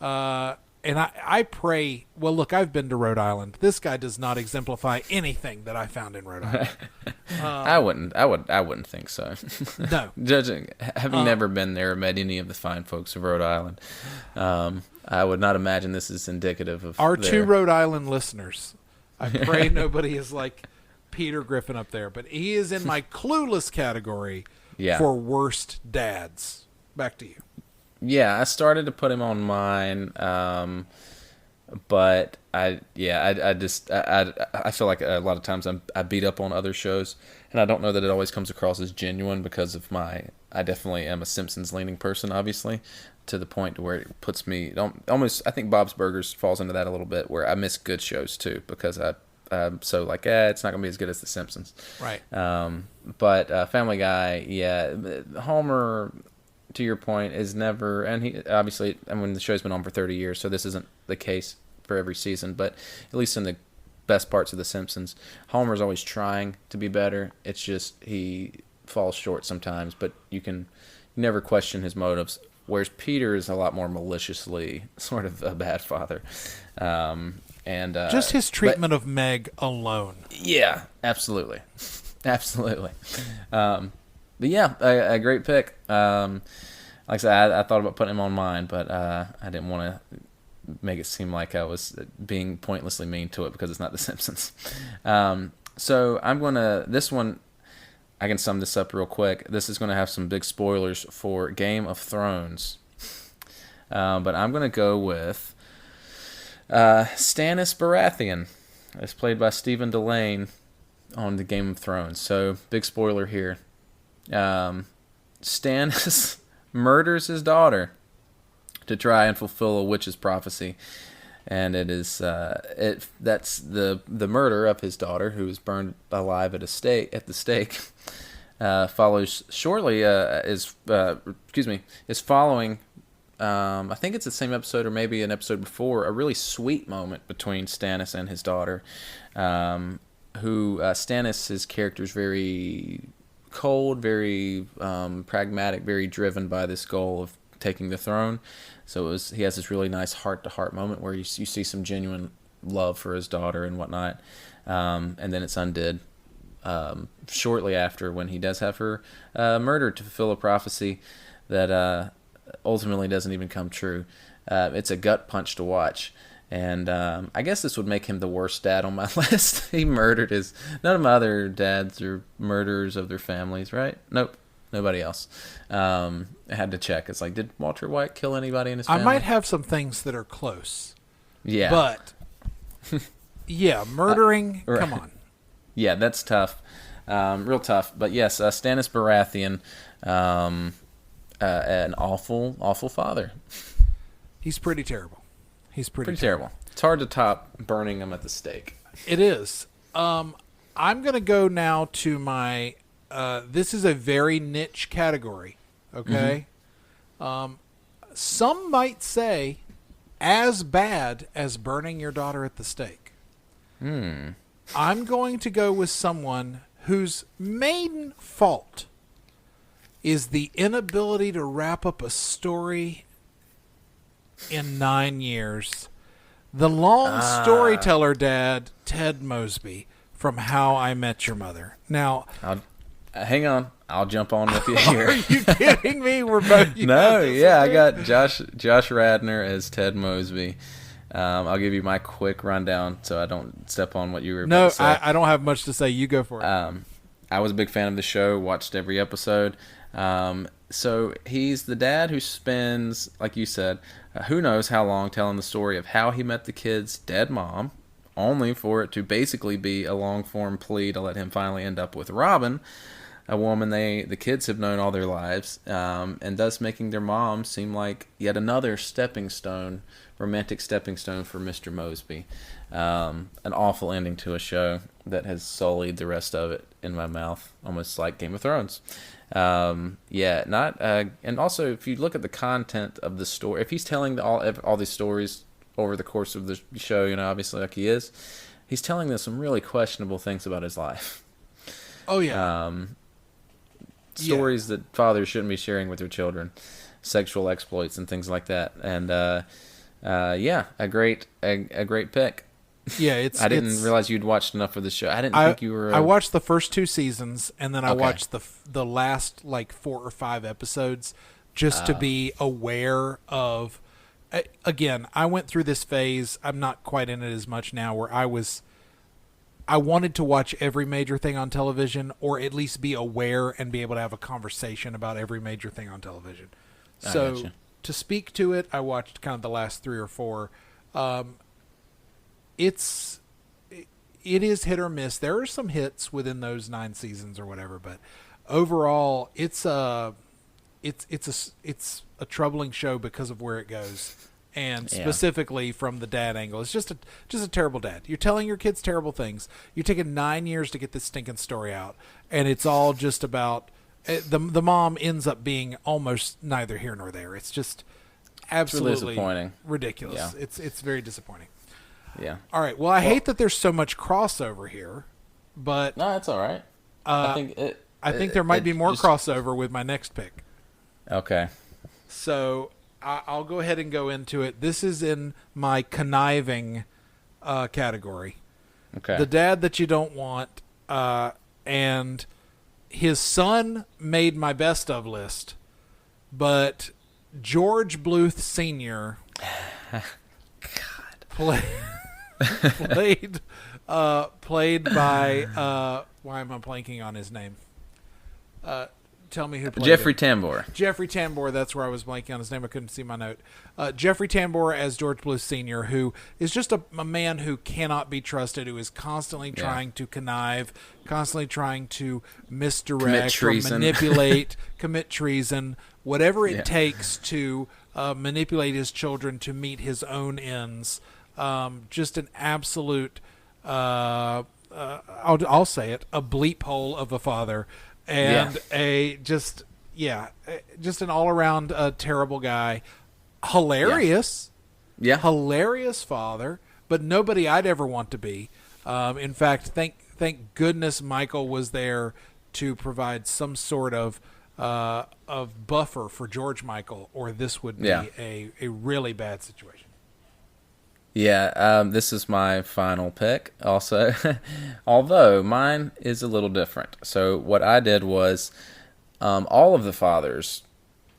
And I pray. Well, look, I've been to Rhode Island. This guy does not exemplify anything that I found in Rhode Island. I wouldn't think so. No. Judging, having never been there or met any of the fine folks of Rhode Island, I would not imagine this is indicative of our two Rhode Island listeners. I pray nobody is like Peter Griffin up there, but he is in my clueless category for worst dads. Back to you. Yeah, I started to put him on mine, but I feel like a lot of times I beat up on other shows, and I don't know that it always comes across as genuine because of I definitely am a Simpsons leaning person, obviously, to the point where it puts me almost. I think Bob's Burgers falls into that a little bit, where I miss good shows too because I'm so like it's not gonna be as good as the Simpsons, right? But Family Guy, Homer. To your point, is never, and he obviously, the show's been on for 30 years, so this isn't the case for every season, but at least in the best parts of The Simpsons, Homer's always trying to be better. It's just he falls short sometimes, but you never question his motives, whereas Peter is a lot more maliciously sort of a bad father. Just his treatment of Meg alone. Yeah, absolutely. Absolutely. But yeah, a great pick. Like I said, I thought about putting him on mine, but I didn't want to make it seem like I was being pointlessly mean to it because it's not The Simpsons. So I'm this one, I can sum this up real quick. This is going to have some big spoilers for Game of Thrones. But I'm going to go with Stannis Baratheon, as played by Stephen Delane on the Game of Thrones. So big spoiler here. Stannis murders his daughter to try and fulfill a witch's prophecy, and it is that's the murder of his daughter, who was burned alive at the stake. Follows shortly is following. I think it's the same episode or maybe an episode before, a really sweet moment between Stannis and his daughter, who Stannis' character is very cold, very pragmatic, very driven by this goal of taking the throne. So he has this really nice heart-to-heart moment where you see some genuine love for his daughter and whatnot, and then it's undid shortly after when he does have her murdered to fulfill a prophecy that ultimately doesn't even come true. It's a gut punch to watch. And I guess this would make him the worst dad on my list. He murdered none of my other dads are murderers of their families, right? Nope. Nobody else. I had to check. It's like, did Walter White kill anybody in his family? I might have some things that are close. Yeah. But, yeah, murdering, right. Come on. Yeah, that's tough. Real tough. But yes, Stannis Baratheon, an awful, awful father. He's pretty terrible. He's pretty terrible. It's hard to top burning him at the stake. It is. I'm going to go now to my... this is a very niche category, okay? Mm-hmm. Some might say as bad as burning your daughter at the stake. I'm going to go with someone whose main fault is the inability to wrap up a story in 9 years. The long storyteller dad, Ted Mosby, from How I Met Your Mother. Now, hang on. I'll jump on with you here. Are you kidding me? We're both... No, yeah, I got Josh Radnor as Ted Mosby. I'll give you my quick rundown so I don't step on what you were No, about to say. I don't have much to say. You go for it. I was a big fan of the show, watched every episode. So he's the dad who spends, like you said, who knows how long telling the story of how he met the kid's dead mom, only for it to basically be a long-form plea to let him finally end up with Robin, a woman the kids have known all their lives, and thus making their mom seem like yet another romantic stepping stone for Mr. Mosby. An awful ending to a show that has sullied the rest of it in my mouth, almost like Game of Thrones. And also if you look at the content of the story, if he's telling all these stories over the course of the show, obviously like he is, he's telling them some really questionable things about his life. Oh yeah. Stories that fathers shouldn't be sharing with their children, sexual exploits and things like that. And a great pick. Yeah, I didn't realize you'd watched enough of the show. I didn't think you were. I watched the first 2 seasons, and then I Okay. watched the last 4 or 5 episodes just to be aware of. Again, I went through this phase. I'm not quite in it as much now, where I wanted to watch every major thing on television, or at least be aware and be able to have a conversation about every major thing on television. So gotcha. to speak to it, I watched kind of the last 3 or 4. It is hit or miss. There are some hits within those 9 seasons or whatever, but overall, it's a troubling show because of where it goes, and specifically from the dad angle. It's just a terrible dad. You're telling your kids terrible things. You're taking 9 years to get this stinking story out, and it's all just about the mom ends up being almost neither here nor there. It's just absolutely really disappointing. Ridiculous. Yeah. It's very disappointing. Yeah. All right. Well, I hate that there's so much crossover here, but No, that's all right. I think there might be more crossover with my next pick. Okay. So I'll go ahead and go into it. This is in my conniving category. Okay. The dad that you don't want, and his son made my best of list, but George Bluth Sr. played by why am I blanking on his name? Tell me who played Jeffrey him. Tambor. Jeffrey Tambor, that's where I was blanking on his name. I couldn't see my note. Jeffrey Tambor as George Bluth Sr., who is just a man who cannot be trusted, who is constantly trying to connive, constantly trying to misdirect or manipulate, commit treason, whatever it takes to manipulate his children to meet his own ends. Just an absolute, I'll say it, a bleep hole of a father. And just an all-around terrible guy. Hilarious. Yeah. Hilarious father, but nobody I'd ever want to be. In fact, thank goodness Michael was there to provide some sort of buffer for George Michael, or this would be a really bad situation. Yeah, this is my final pick also, although mine is a little different. So what I did was all of the fathers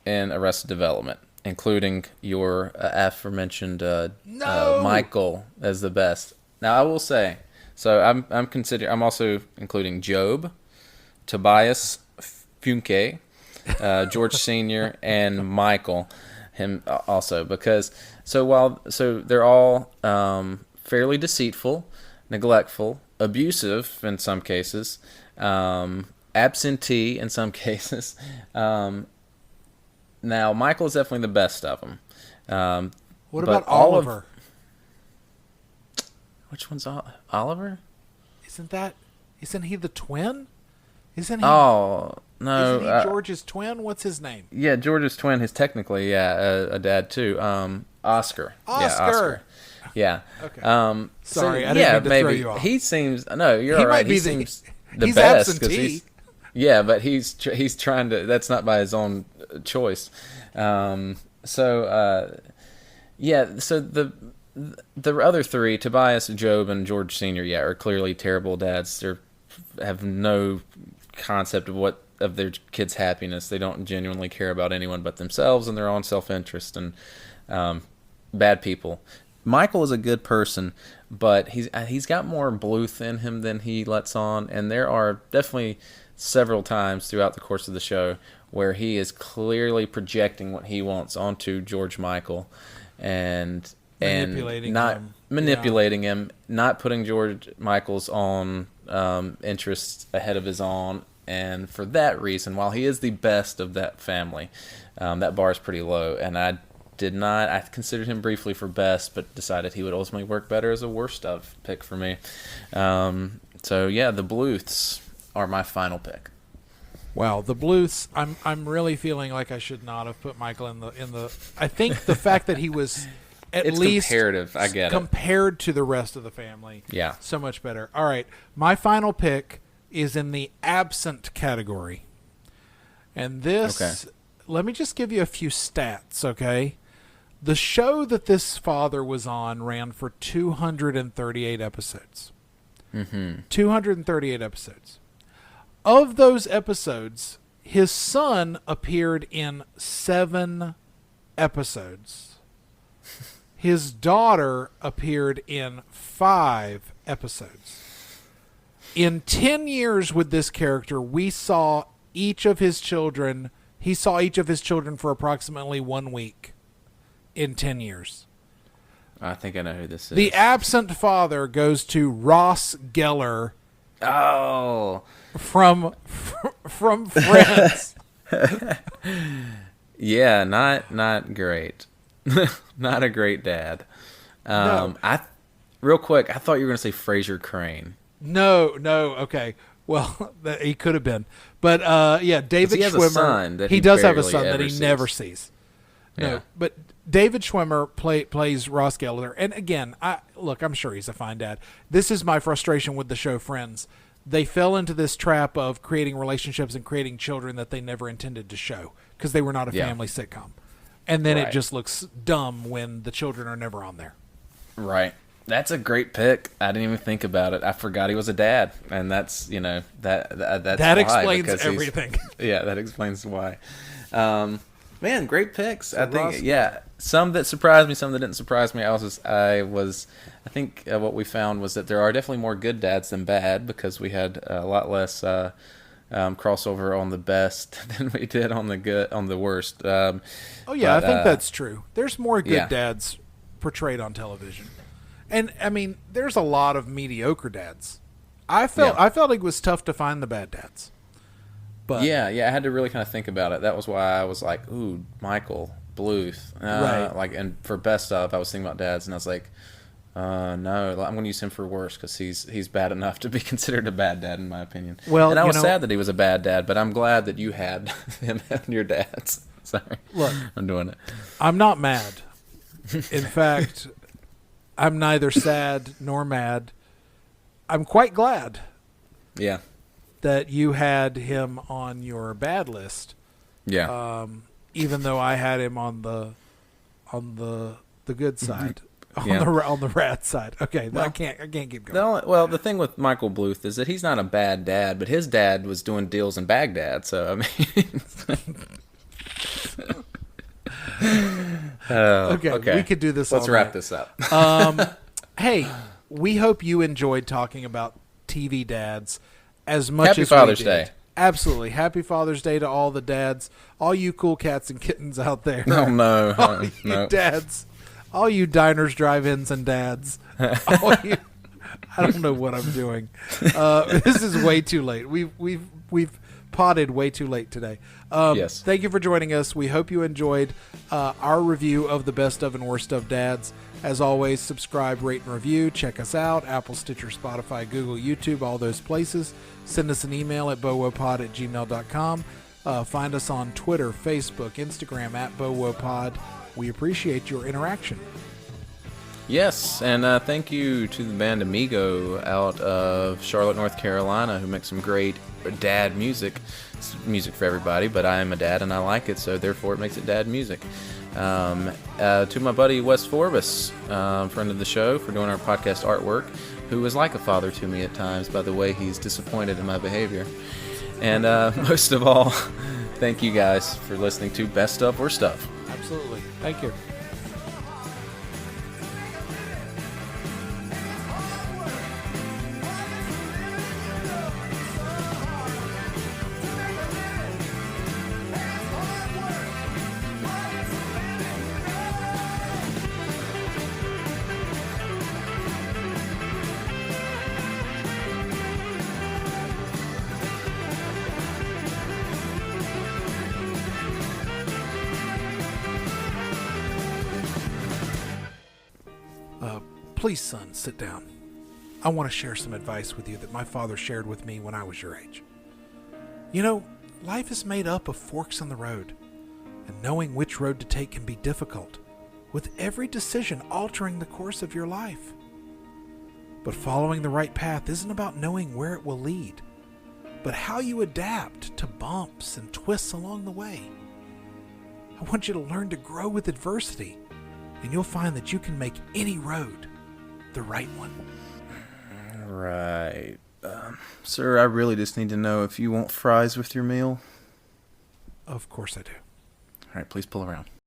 in Arrested Development, including your aforementioned Michael as the best. Now I will say, so I'm also including Job, Tobias Funke, George Sr., and Michael, him also, because so they're all fairly deceitful, neglectful, abusive in some cases, absentee in some cases. Now Michael is definitely the best of them. What about Oliver? Which one's Oliver? Isn't he the twin? Isn't he? Oh no! Isn't he George's twin? What's his name? Yeah, George's twin is technically a dad too. Oscar. Oscar. Yeah, Oscar. Yeah. Okay. Sorry, I didn't mean to throw you off. He seems. No, you're He all might right. be He the- seems the he's best absentee. but he's trying to. That's not by his own choice. So the other three, Tobias, Job, and George Sr., are clearly terrible dads. They have no concept of their kids' happiness. They don't genuinely care about anyone but themselves and their own self-interest, and bad people. Michael is a good person, but he's got more Bluth in him than he lets on, and there are definitely several times throughout the course of the show where he is clearly projecting what he wants onto George Michael, and manipulating him, not putting George Michael's own interests ahead of his own. And for that reason, while he is the best of that family, that bar is pretty low. And I considered him briefly for best, but decided he would ultimately work better as a worst of pick for me. So yeah, the Bluths are my final pick. Wow, the Bluths. I'm really feeling like I should not have put Michael in the. I think the fact that he was at least comparative. I get compared to the rest of the family. Yeah, so much better. All right, my final pick is in the absent category. And this, let me just give you a few stats, okay? The show that this father was on ran for 238 episodes. 238 episodes. Of those episodes, his son appeared in 7 episodes. His daughter appeared in 5 episodes. In 10 years with this character, he saw each of his children for approximately 1 week in 10 years. I think I know who this is. The absent father goes to Ross Geller. Oh. From Friends. Yeah, not great. Not a great dad. No. Real quick, I thought you were going to say Fraser Crane. No, okay. Well, he could have been. But, yeah, David Schwimmer. He does have a son that he never sees. No, yeah. But David Schwimmer plays Ross Geller. And, again, I'm sure he's a fine dad. This is my frustration with the show Friends. They fell into this trap of creating relationships and creating children that they never intended to show because they were not a family sitcom. And then it just looks dumb when the children are never on there. Right. That's a great pick. I didn't even think about it. I forgot he was a dad, and that's that explains everything. Yeah, that explains why. Man, great picks. So I think some that surprised me, some that didn't surprise me. I think what we found was that there are definitely more good dads than bad because we had a lot less crossover on the best than we did on the worst. I think that's true. There's more good dads portrayed on television. And I mean, there's a lot of mediocre dads. I felt it was tough to find the bad dads. But I had to really kind of think about it. That was why I was like, "Ooh, Michael Bluth." Right. And for best of, I was thinking about dads, and I was like, "No, I'm going to use him for worse because he's bad enough to be considered a bad dad, in my opinion." Well, and I was sad that he was a bad dad, but I'm glad that you had him and your dads. Sorry, look, I'm doing it. I'm not mad. In fact, I'm neither sad nor mad. I'm quite glad. Yeah. That you had him on your bad list. Yeah. Even though I had him on the good side. On the rat side. Okay, well, I can't keep going. The thing with Michael Bluth is that he's not a bad dad, but his dad was doing deals in Baghdad, so I mean okay, we could do this. Let's wrap this up. Hey, we hope you enjoyed talking about TV dads as much Happy as Father's we did. Day. Absolutely. Happy Father's Day to all the dads, all you cool cats and kittens out there. Oh, no. All you dads, all you diners, drive-ins, and dads. I don't know what I'm doing. This is way too late. We've potted way too late today. Yes. Thank you for joining us. We hope you enjoyed our review of the best of and worst of dads. As always, subscribe, rate, and review. Check us out. Apple, Stitcher, Spotify, Google, YouTube, all those places. Send us an email at bowopod@gmail.com. Find us on Twitter, Facebook, Instagram at bowopod. We appreciate your interaction. Yes, and thank you to the band Amigo out of Charlotte, North Carolina, who makes some great dad music. It's music for everybody, but I am a dad and I like it, so therefore it makes it dad music. To my buddy Wes Forbus, friend of the show, for doing our podcast artwork, who is like a father to me at times by the way he's disappointed in my behavior. And most of all, thank you guys for listening to Best of Worst of. Absolutely. Thank you. Please, son, sit down. I want to share some advice with you that my father shared with me when I was your age. You know, life is made up of forks in the road, and knowing which road to take can be difficult, with every decision altering the course of your life. But following the right path isn't about knowing where it will lead, but how you adapt to bumps and twists along the way. I want you to learn to grow with adversity, and you'll find that you can make any road the right one. Right. Sir, I really just need to know if you want fries with your meal. Of course I do. All right, please pull around.